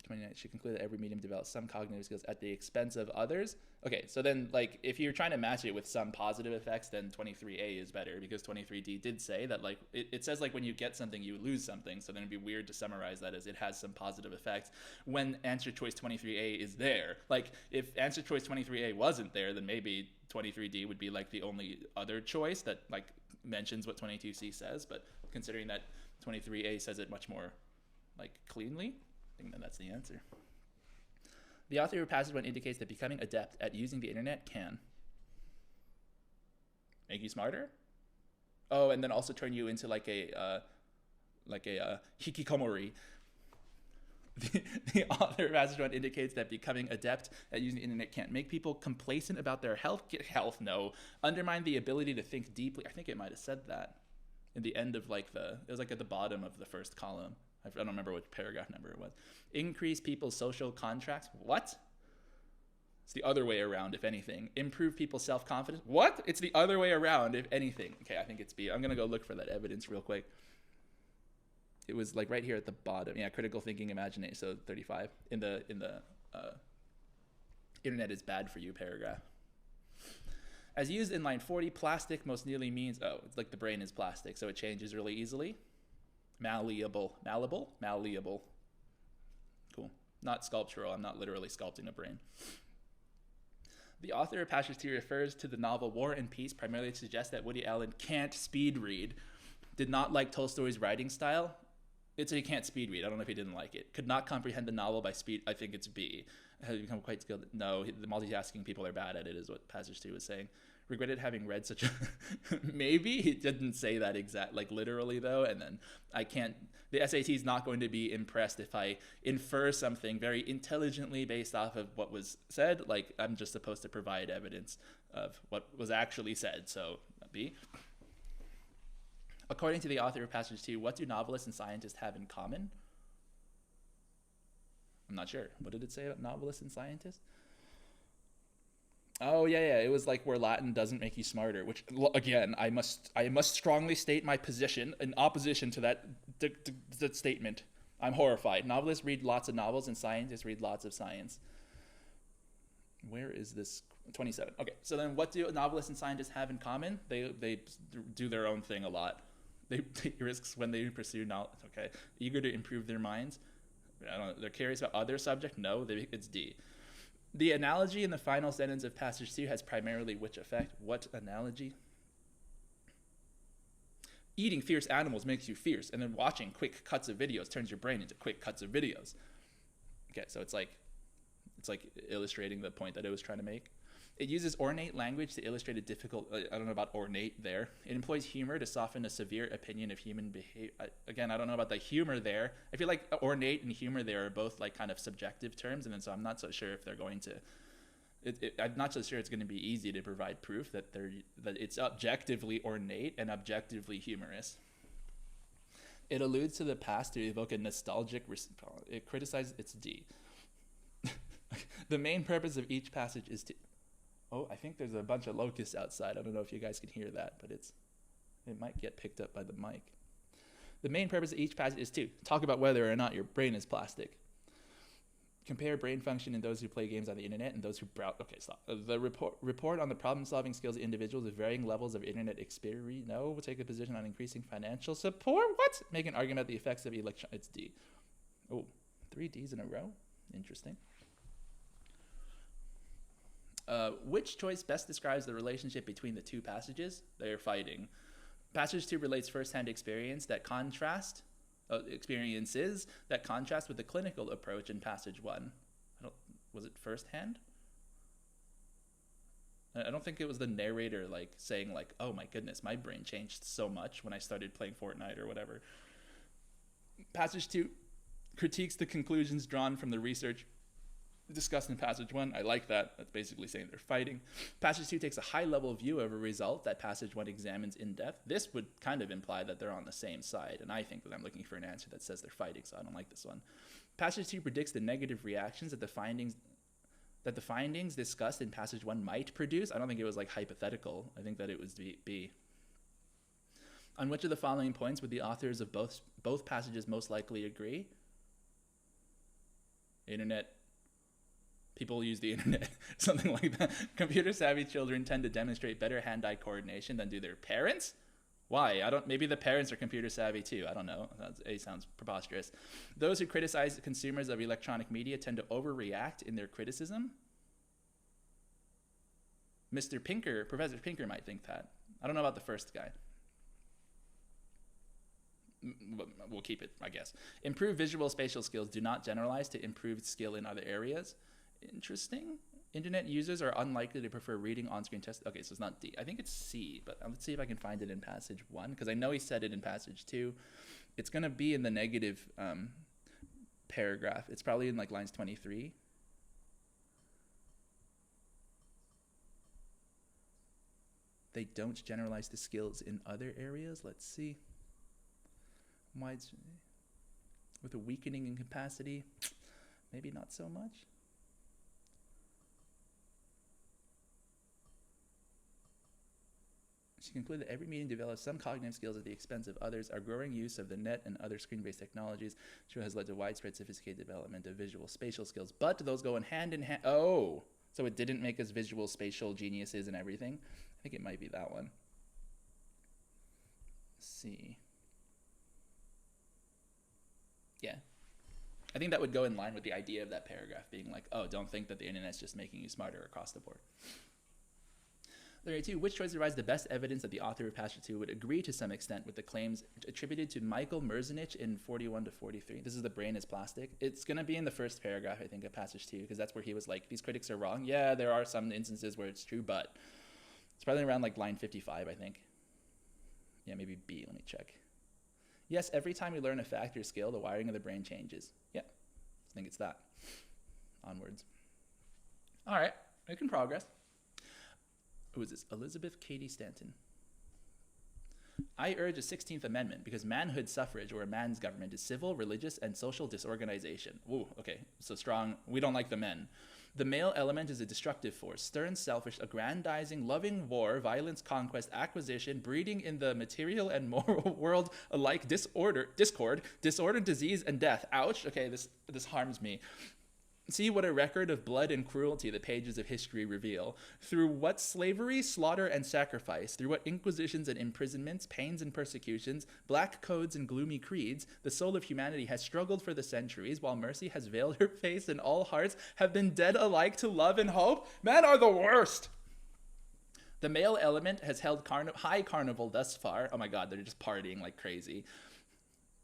29, she concluded that every medium develops some cognitive skills at the expense of others. Okay, so then like if you're trying to match it with some positive effects, then 23A is better, because 23D did say that like it says like when you get something you lose something, so then it'd be weird to summarize that as it has some positive effects when answer choice 23A is there. Like if answer choice 23A wasn't there, then maybe 23D would be like the only other choice that like mentions what 22C says, but considering that 23A says it much more like cleanly, I think that that's the answer. The author of passage 1 indicates that becoming adept at using the internet can make you smarter. Oh, and then also turn you into like a hikikomori. The author of passage 1 indicates that becoming adept at using the internet can't make people complacent about their health, undermine the ability to think deeply. I think it might have said that in the end of like it was like at the bottom of the first column. I don't remember which paragraph number it was. Increase people's social contracts. What? It's the other way around, if anything. Improve people's self-confidence. What? It's the other way around, if anything. Okay, I think it's B. I'm going to go look for that evidence real quick. It was like right here at the bottom. Yeah, critical thinking, imagination. So 35 in the internet is bad for you paragraph. As used in line 40, plastic most nearly means, it's like the brain is plastic, so it changes really easily. Malleable. Cool. Not sculptural. I'm not literally sculpting a brain. The author of passage 2 refers to the novel War and Peace primarily to suggest that Woody Allen can't speed read. Did not like Tolstoy's writing style. It's he can't speed read. I don't know if he didn't like it. Could not comprehend the novel by speed. I think it's B. Has become quite skilled. No, the multitasking people are bad at it, is what passage 2 was saying. Regretted having read such a maybe he didn't say that exact like literally though, and then I can't, the SAT is not going to be impressed if I infer something very intelligently based off of what was said. Like I'm just supposed to provide evidence of what was actually said. So B. According to the author of passage 2, what do novelists and scientists have in common? I'm not sure. What did it say about novelists and scientists? Oh yeah, it was like where Latin doesn't make you smarter, which again, I must strongly state my position in opposition to that statement. I'm horrified. Novelists read lots of novels and scientists read lots of science. Where is this? 27. Okay, so then what do novelists and scientists have in common? They do their own thing a lot. They take risks when they pursue knowledge. Okay, eager to improve their minds. I don't know, they're curious about other subjects. No, it's D. The analogy in the final sentence of passage 2 has primarily which effect? What analogy? Eating fierce animals makes you fierce, and then watching quick cuts of videos turns your brain into quick cuts of videos. Okay, so it's like illustrating the point that it was trying to make. It uses ornate language to illustrate a difficult, I don't know about ornate there. It employs humor to soften a severe opinion of human behavior. Again, I don't know about the humor there. I feel like ornate and humor there are both like kind of subjective terms, and then so I'm not so sure if they're going to, I'm not so sure it's going to be easy to provide proof that it's objectively ornate and objectively humorous. It alludes to the past to evoke a nostalgic response. It criticizes its D. The main purpose of each passage is to, I think there's a bunch of locusts outside. I don't know if you guys can hear that, but it might get picked up by the mic. The main purpose of each passage is to talk about whether or not your brain is plastic. Compare brain function in those who play games on the internet and those who browse. Okay, stop. The report on the problem-solving skills of individuals with varying levels of internet experience. No, we'll take a position on increasing financial support. What? Make an argument about the effects of election. It's D. 3 Ds in a row. Interesting. Which choice best describes the relationship between the two passages? They are fighting. Passage 2 relates first-hand experiences that contrast with the clinical approach in passage 1. Was it first-hand? I don't think it was the narrator like saying like, oh my goodness, my brain changed so much when I started playing Fortnite or whatever. Passage 2 critiques the conclusions drawn from the research discussed in passage 1. I like that. That's basically saying they're fighting. Passage 2 takes a high-level view of a result that passage 1 examines in depth. This would kind of imply that they're on the same side, and I think that I'm looking for an answer that says they're fighting, so I don't like this one. Passage 2 predicts the negative reactions that the findings discussed in passage 1 might produce. I don't think it was like hypothetical. I think that it was B. On which of the following points would the authors of both passages most likely agree? Internet. People use the internet. Something like that. Computer savvy children tend to demonstrate better hand-eye coordination than do their parents. Why? Maybe the parents are computer savvy too. I don't know. That sounds preposterous. Those who criticize consumers of electronic media tend to overreact in their criticism. Professor Pinker might think that. I don't know about the first guy. We'll keep it, I guess. Improved visual spatial skills do not generalize to improved skill in other areas. Interesting. Internet users are unlikely to prefer reading on-screen text. Okay, so it's not D. I think it's C, but let's see if I can find it in passage 1, because I know he said it in passage 2. It's going to be in the negative paragraph. It's probably in like lines 23. They don't generalize the skills in other areas. Let's see. With a weakening in capacity, maybe not so much. She concluded that every medium develops some cognitive skills at the expense of others. Our growing use of the net and other screen-based technologies has led to widespread sophisticated development of visual spatial skills. But those go hand in hand. Oh, so it didn't make us visual spatial geniuses and everything? I think it might be that one. Let's see. Yeah. I think that would go in line with the idea of that paragraph being like, oh, don't think that the internet's just making you smarter across the board. 32. Which choice provides the best evidence that the author of passage 2 would agree to some extent with the claims attributed to Michael Merzenich in 41 to 43? This is the brain is plastic. It's going to be in the first paragraph, I think, of passage 2, because that's where he was like, these critics are wrong. Yeah, there are some instances where it's true, but it's probably around like line 55, I think. Yeah, maybe B. Let me check. Yes, every time we learn a fact or skill, the wiring of the brain changes. Yeah, I think it's that. Onwards. All right, making progress. Who is this? Elizabeth Cady Stanton. I urge a 16th Amendment because manhood suffrage, or a man's government, is civil, religious, and social disorganization. Ooh, okay, so strong. We don't like the men. The male element is a destructive force, stern, selfish, aggrandizing, loving war, violence, conquest, acquisition, breeding in the material and moral world alike, discord, disease, and death. Ouch. Okay, this harms me. See what a record of blood and cruelty the pages of history reveal. Through what slavery, slaughter, and sacrifice, through what inquisitions and imprisonments, pains and persecutions, black codes and gloomy creeds, the soul of humanity has struggled for the centuries, while mercy has veiled her face and all hearts have been dead alike to love and hope. Men are the worst! The male element has held high carnival thus far. Oh my God, they're just partying like crazy.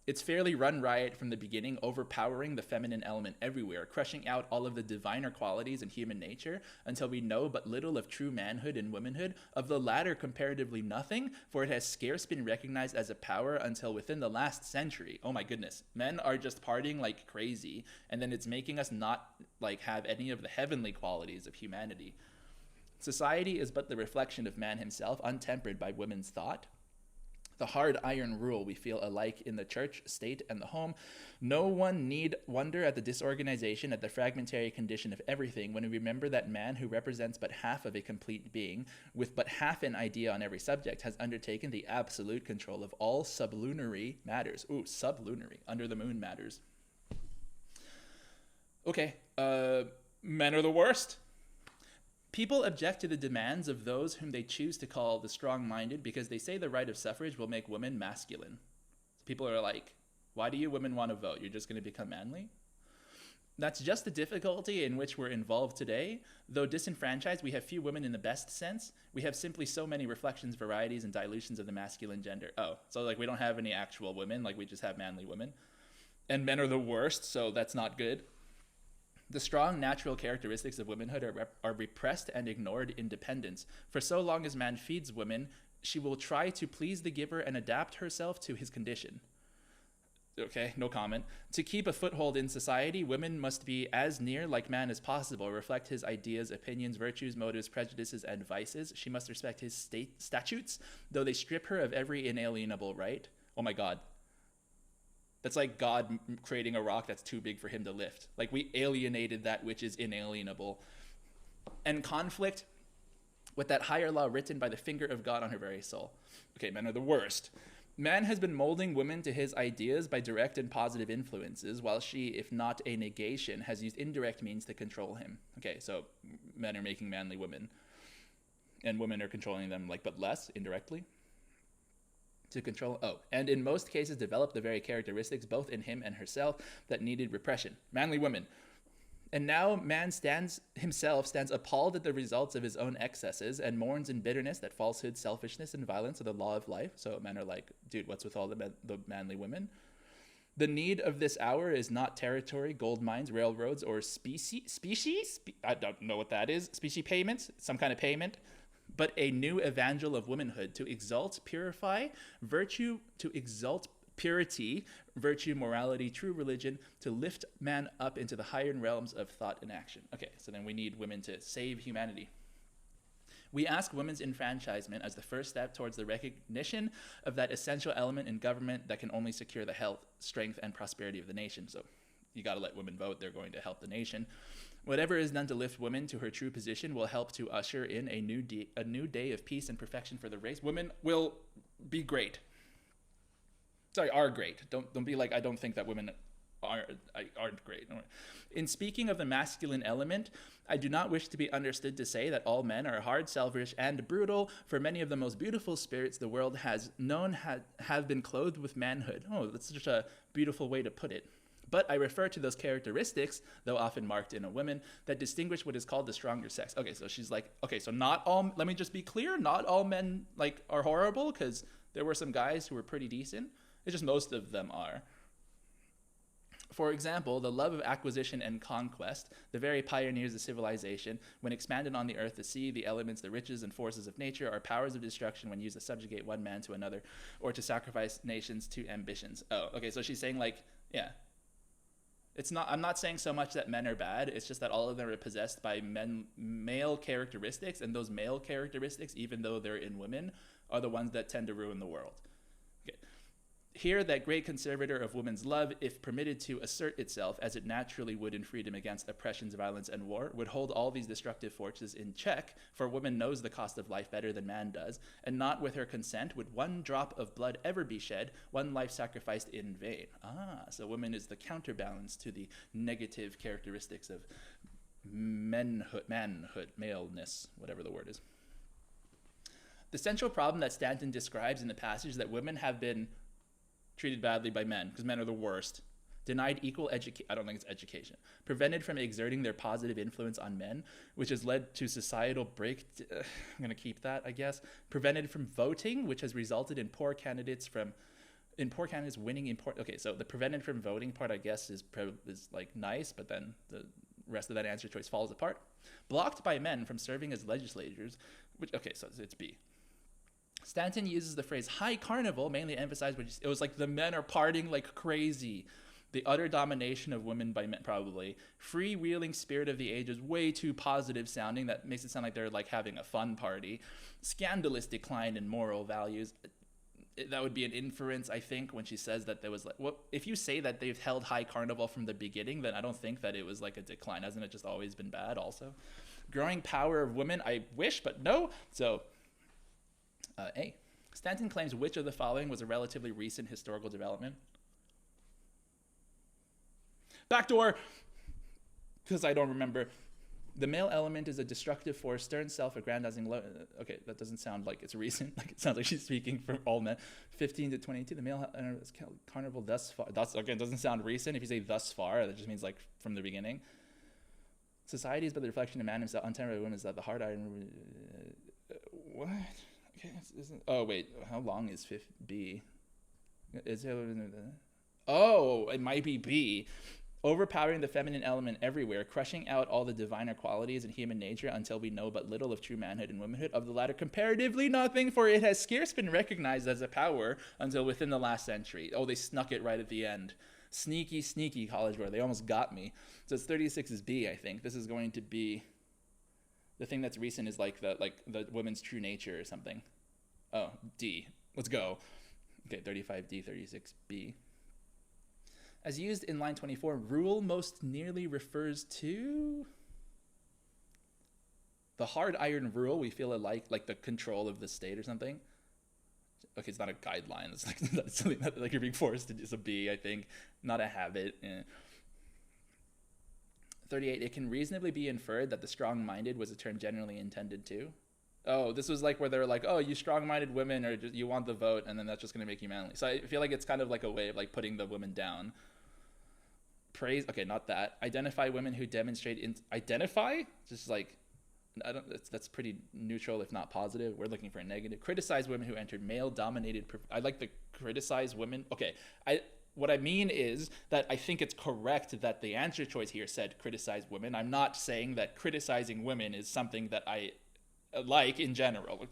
It's fairly run riot from the beginning, overpowering the feminine element everywhere, crushing out all of the diviner qualities in human nature until we know but little of true manhood and womanhood, of the latter comparatively nothing, for it has scarce been recognized as a power until within the last century. Oh my goodness, men are just partying like crazy, and then it's making us not like have any of the heavenly qualities of humanity. Society is but the reflection of man himself, untempered by women's thought. The hard iron rule we feel alike in the church, state, and the home. No one need wonder at the disorganization, at the fragmentary condition of everything, when we remember that man, who represents but half of a complete being, with but half an idea on every subject, has undertaken the absolute control of all sublunary matters. Ooh, sublunary, under the moon matters. Okay, men are the worst. People object to the demands of those whom they choose to call the strong-minded because they say the right of suffrage will make women masculine. So people are like, why do you women want to vote? You're just going to become manly? That's just the difficulty in which we're involved today. Though disenfranchised, we have few women in the best sense. We have simply so many reflections, varieties, and dilutions of the masculine gender. Oh, so like we don't have any actual women, like we just have manly women. And men are the worst, so that's not good. The strong natural characteristics of womanhood are repressed and ignored in dependence. For so long as man feeds woman, she will try to please the giver and adapt herself to his condition. Okay, no comment. To keep a foothold in society, women must be as near like man as possible, reflect his ideas, opinions, virtues, motives, prejudices, and vices. She must respect his statutes, though they strip her of every inalienable right. Oh my God. That's like God creating a rock that's too big for him to lift. Like we alienated that which is inalienable. And conflict with that higher law written by the finger of God on her very soul. Okay, men are the worst. Man has been molding women to his ideas by direct and positive influences, while she, if not a negation, has used indirect means to control him. Okay, so men are making manly women, and women are controlling them, like, but less indirectly to control. Oh, and in most cases, develop the very characteristics, both in him and herself, that needed repression. Manly women. And now man stands appalled at the results of his own excesses and mourns in bitterness that falsehood, selfishness, and violence are the law of life. So men are like, dude, what's with all the manly women? The need of this hour is not territory, gold mines, railroads, or species? I don't know what that is. Species payments, some kind of payment. But a new evangel of womanhood to exalt, purify, virtue, to exalt purity, virtue, morality, true religion, to lift man up into the higher realms of thought and action. Okay, so then we need women to save humanity. We ask women's enfranchisement as the first step towards the recognition of that essential element in government that can only secure the health, strength, and prosperity of the nation. So you got to let women vote. They're going to help the nation. Whatever is done to lift women to her true position will help to usher in a new day of peace and perfection for the race. Women will be great. Sorry, are great. Don't be like, I don't think that women aren't great. In speaking of the masculine element, I do not wish to be understood to say that all men are hard, selfish, and brutal, for many of the most beautiful spirits the world has known have been clothed with manhood. Oh, that's such a beautiful way to put it. But I refer to those characteristics, though often marked in a woman, that distinguish what is called the stronger sex. Okay, so she's like, okay, so not all, let me just be clear, not all men like are horrible, because there were some guys who were pretty decent. It's just most of them are. For example, the love of acquisition and conquest, the very pioneers of civilization, when expanded on the earth, the sea, the elements, the riches and forces of nature, are powers of destruction when used to subjugate one man to another or to sacrifice nations to ambitions. Oh, okay, so she's saying like, yeah. I'm not saying so much that men are bad, it's just that all of them are possessed by male characteristics, and those male characteristics, even though they're in women, are the ones that tend to ruin the world. Okay. Here, that great conservator of woman's love, if permitted to assert itself as it naturally would in freedom against oppressions, violence, and war, would hold all these destructive forces in check, for woman knows the cost of life better than man does, and not with her consent would one drop of blood ever be shed, one life sacrificed in vain. Ah, so woman is the counterbalance to the negative characteristics of manhood, maleness, whatever the word is. The central problem that Stanton describes in the passage is that women have been treated badly by men, because men are the worst, denied equal education, I don't think it's education, prevented from exerting their positive influence on men, which has led to societal I'm going to keep that, I guess, prevented from voting, which has resulted in poor candidates winning important. Okay, so the prevented from voting part, I guess, is like nice, but then the rest of that answer choice falls apart. Blocked by men from serving as legislators, which, okay, so it's B. Stanton uses the phrase high carnival, mainly emphasized, it was like the men are partying like crazy. The utter domination of women by men, probably. Freewheeling spirit of the age is way too positive sounding. That makes it sound like they're like having a fun party. Scandalous decline in moral values. That would be an inference, I think, when she says that there was like, well, if you say that they've held high carnival from the beginning, then I don't think that it was like a decline. Hasn't it just always been bad also? Growing power of women, I wish, but no. So, A. Stanton claims which of the following was a relatively recent historical development? Backdoor! Because I don't remember. The male element is a destructive force, stern self-aggrandizing. Okay, that doesn't sound like it's recent. Like it sounds like she's speaking for all men. 15 to 22, the male carnival thus far. That's, again, doesn't sound recent. If you say thus far, that just means like from the beginning. Society is but the reflection of man himself. Untempered women is that the hard iron. What? Okay, oh wait, how long is B? Oh, it might be B. Overpowering the feminine element everywhere, crushing out all the diviner qualities in human nature until we know but little of true manhood and womanhood. Of the latter, comparatively nothing, for it has scarce been recognized as a power until within the last century. Oh, they snuck it right at the end. Sneaky, sneaky College Board. They almost got me. So it's 36 is B, I think. This is going to be... The thing that's recent is like the woman's true nature or something. Oh, D. Let's go. Okay, 35D, 36B. As used in line 24, rule most nearly refers to the hard iron rule we feel like the control of the state or something. okay, it's not a guideline. It's like that's something that like you're being forced to do. It's a B, I think, not a habit. 38. It can reasonably be inferred that the strong-minded was a term generally intended to. Oh, this was like where they're like, oh, you strong-minded women, or just, you want the vote, and then that's just going to make you manly. So I feel like it's kind of like a way of like putting the women down. Praise, okay, not that. Identify women who demonstrate identify, just like I don't. That's pretty neutral, if not positive. We're looking for a negative. Criticize women who entered male-dominated. I like the criticize women. Okay, what I mean is that I think it's correct that the answer choice here said criticize women. I'm not saying that criticizing women is something that I like in general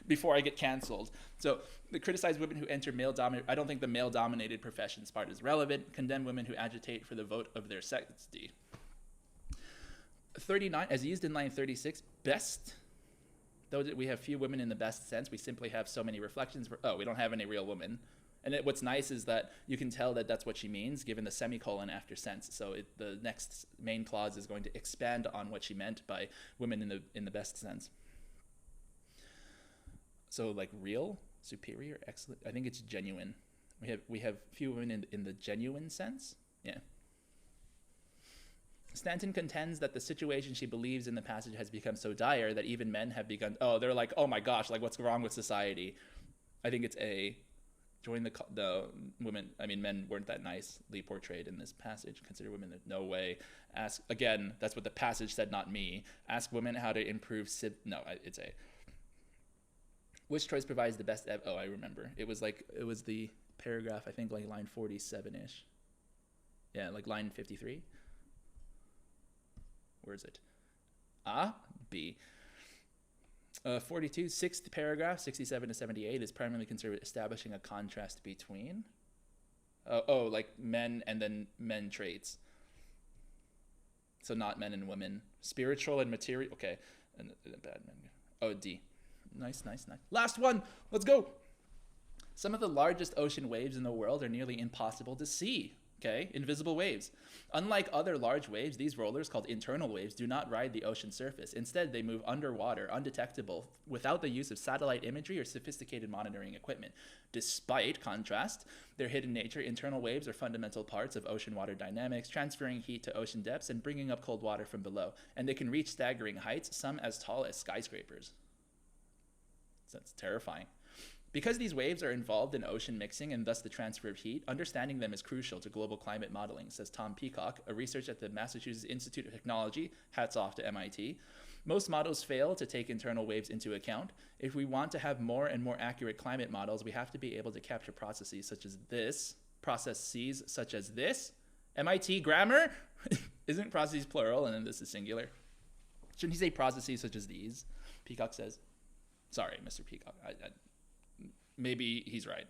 before I get canceled. So the criticize women who enter male-dominated. I don't think the male-dominated professions part is relevant. Condemn women who agitate for the vote of their sex. D. 39, as used in line 36, best. Though we have few women in the best sense, we simply have so many reflections. We don't have any real women. And what's nice is that you can tell that that's what she means, given the semicolon after sense. So the next main clause is going to expand on what she meant by women in the best sense. So like real, superior, excellent. I think it's genuine. We have few women in the genuine sense. Yeah. Stanton contends that the situation she believes in the passage has become so dire that even men have begun. Oh, they're like, oh my gosh, like what's wrong with society? I think it's A. Join the women. I mean, men weren't that nicely portrayed in this passage. Consider women no way. Ask again. That's what the passage said, not me. Ask women how to improve. It's A. Which choice provides the best? I remember. It was the paragraph. I think like line 47-ish. Yeah, like line 53. Where is it? B. 42, sixth paragraph, 67 to 78 is primarily concerned with establishing a contrast between. Like men and then men traits. So not men and women. Spiritual and material. Okay. And bad men. Oh, D. Nice. Last one. Let's go. Some of the largest ocean waves in the world are nearly impossible to see. Okay, invisible waves. Unlike other large waves, these rollers, called internal waves, do not ride the ocean surface. Instead, they move underwater, undetectable, without the use of satellite imagery or sophisticated monitoring equipment. Despite contrast, their hidden nature, internal waves are fundamental parts of ocean water dynamics, transferring heat to ocean depths and bringing up cold water from below. And they can reach staggering heights, some as tall as skyscrapers. So that's terrifying. Because these waves are involved in ocean mixing and thus the transfer of heat, understanding them is crucial to global climate modeling, says Tom Peacock, a researcher at the Massachusetts Institute of Technology. Hats off to MIT. Most models fail to take internal waves into account. If we want to have more and more accurate climate models, we have to be able to capture processes such as this. MIT grammar? Isn't processes plural and then this is singular? Shouldn't he say processes such as these? Peacock says. Sorry, Mr. Peacock. Maybe he's right.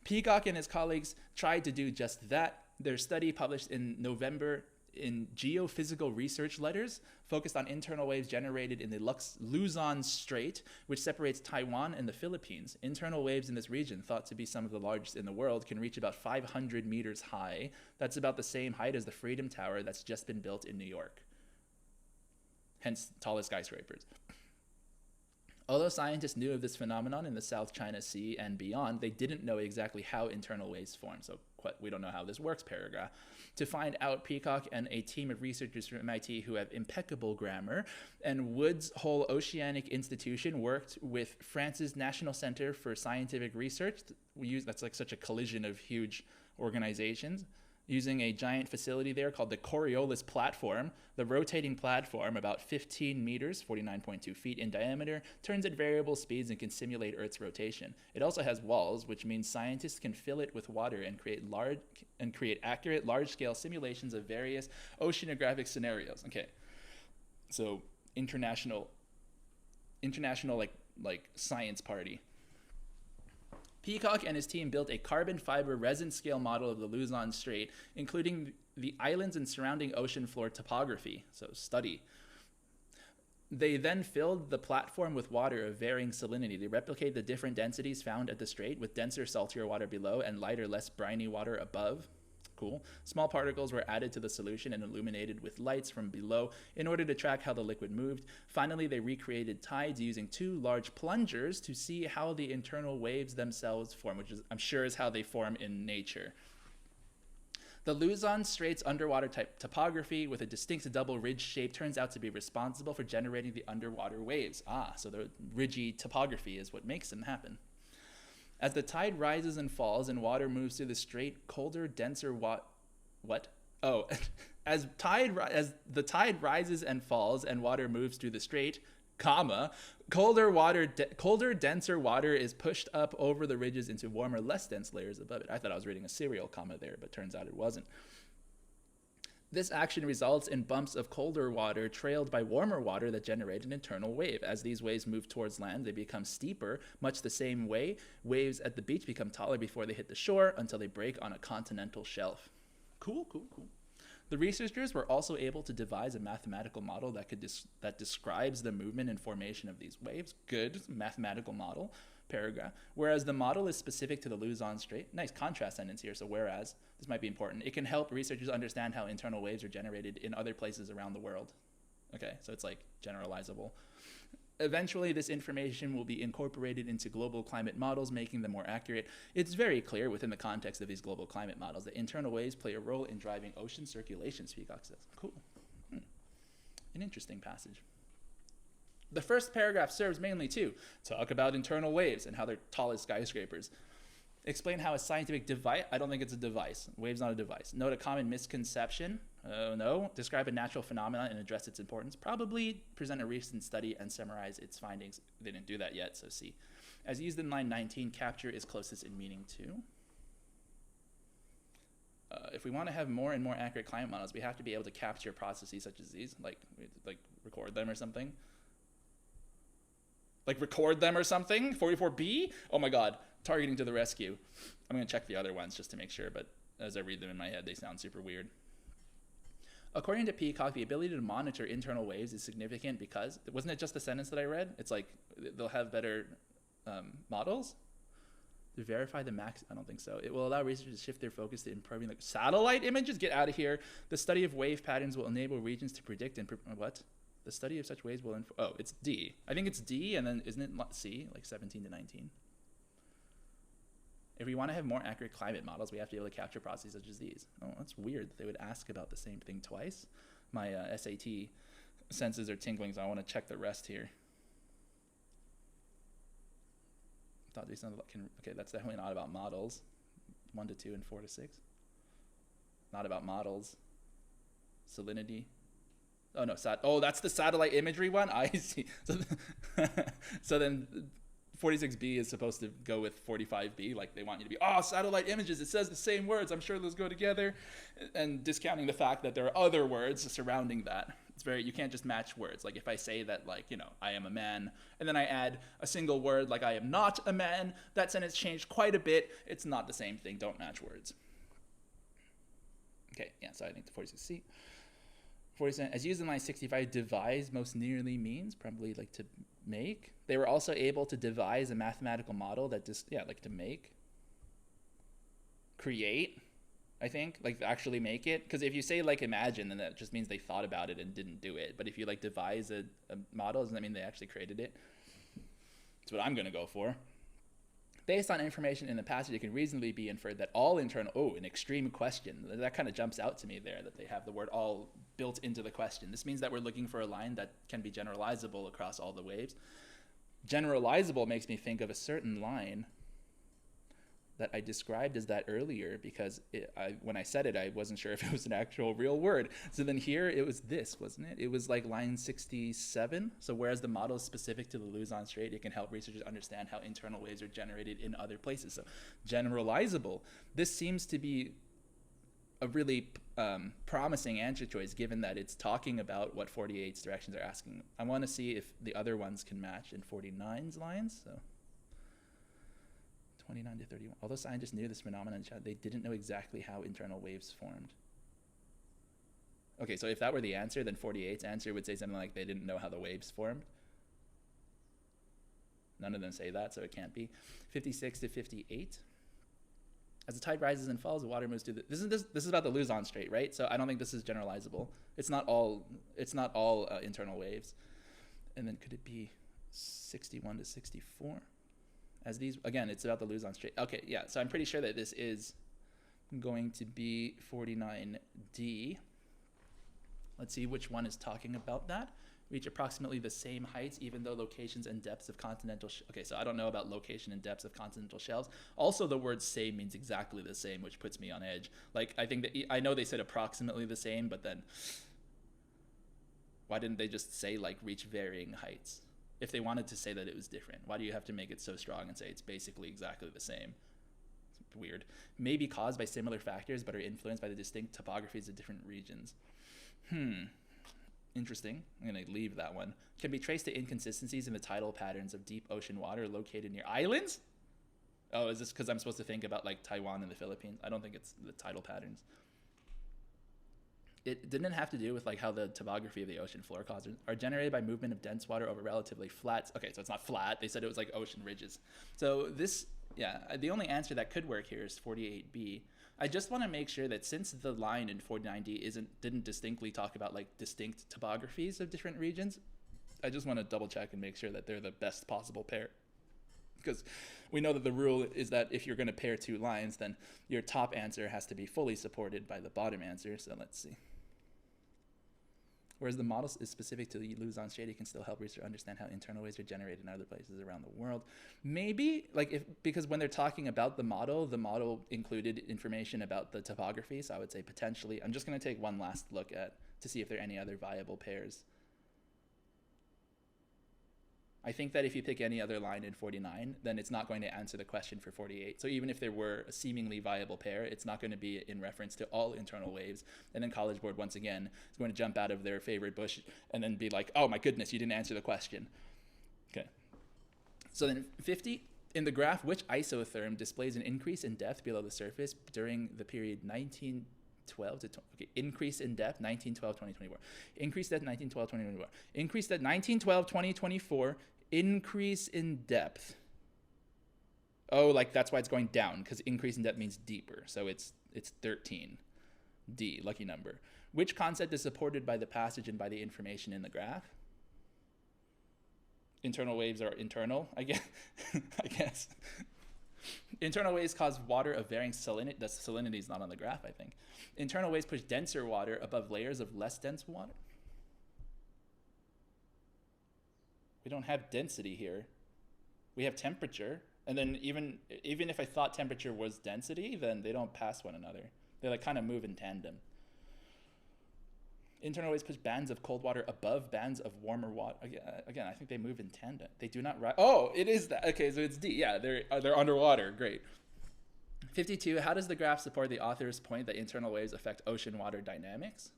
Peacock and his colleagues tried to do just that. Their study, published in November in Geophysical Research Letters, focused on internal waves generated in the Luzon Strait, which separates Taiwan and the Philippines. Internal waves in this region, thought to be some of the largest in the world, can reach about 500 meters high. That's about the same height as the Freedom Tower that's just been built in New York. Hence, tallest skyscrapers. Although scientists knew of this phenomenon in the South China Sea and beyond, they didn't know exactly how internal waves form. So we don't know how this works, paragraph. To find out, Peacock and a team of researchers from MIT who have impeccable grammar and Woods Hole Oceanic Institution worked with France's National Center for Scientific Research. That's like such a collision of huge organizations. Using a giant facility there called the Coriolis Platform. The rotating platform, about 15 meters, 49.2 feet in diameter, turns at variable speeds and can simulate Earth's rotation. It also has walls, which means scientists can fill it with water and create accurate, large-scale simulations of various oceanographic scenarios. Okay, so international like science party. Peacock and his team built a carbon fiber resin scale model of the Luzon Strait, including the islands and surrounding ocean floor topography, so study. They then filled the platform with water of varying salinity to replicate the different densities found at the strait, with denser, saltier water below and lighter, less briny water above. Cool. Small particles were added to the solution and illuminated with lights from below in order to track how the liquid moved. Finally, they recreated tides using 2 large plungers to see how the internal waves themselves form, which is, I'm sure, is how they form in nature. The Luzon Straits underwater type topography with a distinct double ridge shape turns out to be responsible for generating the underwater waves. So the ridgy topography is what makes them happen. As the tide rises and falls and water moves through the strait, colder, denser as the tide rises and falls and water moves through the strait, colder, denser water is pushed up over the ridges into warmer, less dense layers above it. I thought I was reading a serial comma there, but turns out it wasn't. This action results in bumps of colder water trailed by warmer water that generate an internal wave. As these waves move towards land, they become steeper, much the same way waves at the beach become taller before they hit the shore until they break on a continental shelf. Cool. The researchers were also able to devise a mathematical model that describes the movement and formation of these waves. Good mathematical model. Paragraph. Whereas the model is specific to the Luzon Strait. Nice contrast sentence here. So whereas, this might be important. It can help researchers understand how internal waves are generated in other places around the world. Okay, so it's like generalizable. Eventually, this information will be incorporated into global climate models, making them more accurate. It's very clear within the context of these global climate models that internal waves play a role in driving ocean circulation, Peacock says. Cool. An interesting passage. The first paragraph serves mainly to talk about internal waves and how they're tall as skyscrapers. Explain how a scientific device, I don't think it's a device. Wave's not a device. Note a common misconception. No. Describe a natural phenomenon and address its importance. Probably present a recent study and summarize its findings. They didn't do that yet, so C. As used in line 19, capture is closest in meaning to. If we want to have more and more accurate climate models, we have to be able to capture processes such as these, like record them or something. Like record them or something? 44B? Oh my god, targeting to the rescue. I'm going to check the other ones just to make sure, but as I read them in my head, they sound super weird. According to Peacock, the ability to monitor internal waves is significant because, wasn't it just the sentence that I read? It's like, they'll have better models? To verify the max, I don't think so. It will allow researchers to shift their focus to improving the satellite images? Get out of here. The study of wave patterns will enable regions to predict and, what? The study of such waves will, it's D. I think it's D, and then isn't it C, like 17 to 19? If we want to have more accurate climate models, we have to be able to capture processes such as these. Oh, that's weird that they would ask about the same thing twice. My SAT senses are tingling, so I want to check the rest here. Thought these sounded like, okay, that's definitely not about models. 1 to 2 and 4 to 6. Not about models. Salinity. Oh no, that's the satellite imagery one? I see. So then 46B is supposed to go with 45B, like they want you to be, satellite images, it says the same words, I'm sure those go together, and discounting the fact that there are other words surrounding that. You can't just match words. Like if I say that, I am a man, and then I add a single word like I am not a man, that sentence changed quite a bit. It's not the same thing. Don't match words. Okay, yeah, so I think the 46C. 40%, as used in line 65, devise most nearly means, probably like to make. They were also able to devise a mathematical model that to make, create, I think, like actually make it. Because if you say like imagine, then that just means they thought about it and didn't do it. But if you like devise a model, doesn't that mean they actually created it? That's what I'm going to go for. Based on information in the passage, it can reasonably be inferred that all internal, an extreme question. That kind of jumps out to me there, that they have the word all built into the question. This means that we're looking for a line that can be generalizable across all the waves. Generalizable makes me think of a certain line that I described as that earlier because when I said it, I wasn't sure if it was an actual real word. So then here it was this, wasn't it? It was like line 67. So whereas the model is specific to the Luzon Strait, it can help researchers understand how internal waves are generated in other places. So generalizable. This seems to be a really promising answer choice given that it's talking about what 48's directions are asking. I want to see if the other ones can match in 49's lines. So 29 to 31. Although scientists knew this phenomenon, they didn't know exactly how internal waves formed. Okay, so if that were the answer, then 48's answer would say something like they didn't know how the waves formed. None of them say that, so it can't be. 56 to 58. As the tide rises and falls, the water moves through the... This is about the Luzon Strait, right? So I don't think this is generalizable. It's not all internal waves. And then could it be 61 to 64? As these, again, it's about the Luzon Strait. Okay, yeah, so I'm pretty sure that this is going to be 49D. Let's see which one is talking about that. Reach approximately the same heights, even though locations and depths of continental... Okay, so I don't know about location and depths of continental shelves. Also, the word same means exactly the same, which puts me on edge. Like, I think that... I know they said approximately the same, but then... Why didn't they just say, like, reach varying heights? If they wanted to say that it was different, why do you have to make it so strong and say it's basically exactly the same? It's weird. May be caused by similar factors, but are influenced by the distinct topographies of different regions. Interesting. I'm going to leave that one. Can be traced to inconsistencies in the tidal patterns of deep ocean water located near islands? Oh, is this because I'm supposed to think about like Taiwan and the Philippines? I don't think it's the tidal patterns. It didn't have to do with like how the topography of the ocean floor causes are generated by movement of dense water over relatively flat. Okay, so it's not flat. They said it was like ocean ridges. So this, yeah, the only answer that could work here is 48B. I just want to make sure that since the line in 49D didn't distinctly talk about like distinct topographies of different regions, I just want to double check and make sure that they're the best possible pair. Because we know that the rule is that if you're going to pair two lines, then your top answer has to be fully supported by the bottom answer. So let's see. Whereas the model is specific to the Luzon Strait, it can still help researchers understand how internal waves are generated in other places around the world. Maybe, like, because when they're talking about the model included information about the topography, so I would say potentially. I'm just going to take one last look to see if there are any other viable pairs. I think that if you pick any other line in 49, then it's not going to answer the question for 48. So even if there were a seemingly viable pair, it's not going to be in reference to all internal waves. And then College Board, once again, is going to jump out of their favorite bush and then be like, oh my goodness, you didn't answer the question. Okay. So then 50, in the graph, which isotherm displays an increase in depth below the surface during the period 1912 to increase in depth 1912 2024, increase depth 1912 2024, increase depth 1912 2024, increase in depth. Oh, like that's why it's going down, because increase in depth means deeper. So it's 13. D, lucky number. Which concept is supported by the passage and by the information in the graph? Internal waves are internal, I guess. I guess. Internal waves cause water of varying salinity. The salinity is not on the graph, I think. Internal waves push denser water above layers of less dense water. We don't have density here. We have temperature. And then even if I thought temperature was density, then they don't pass one another. They like kind of move in tandem. Internal waves push bands of cold water above bands of warmer water. Again, I think they move in tandem. They do not rise. Oh, it is that. Okay, so it's D. Yeah, they're underwater. Great. 52. How does the graph support the author's point that internal waves affect ocean water dynamics?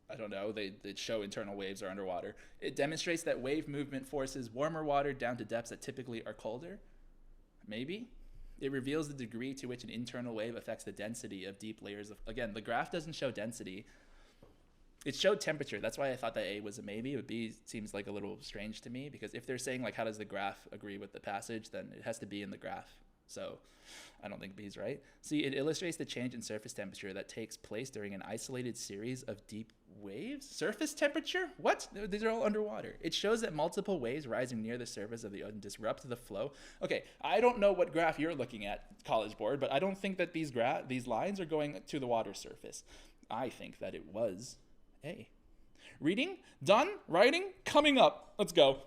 I don't know. They show internal waves are underwater. It demonstrates that wave movement forces warmer water down to depths that typically are colder. Maybe. It reveals the degree to which an internal wave affects the density of deep layers of... Again, the graph doesn't show density. It showed temperature. That's why I thought that A was a maybe, but B seems like a little strange to me, because if they're saying, like, how does the graph agree with the passage, then it has to be in the graph. So I don't think B's right. C, it illustrates the change in surface temperature that takes place during an isolated series of deep waves. Surface temperature? What? These are all underwater. It shows that multiple waves rising near the surface of the ocean disrupt the flow. Okay, I don't know what graph you're looking at, College Board, but I don't think that these lines are going to the water surface. I think that it was A. Reading, done, writing, coming up. Let's go.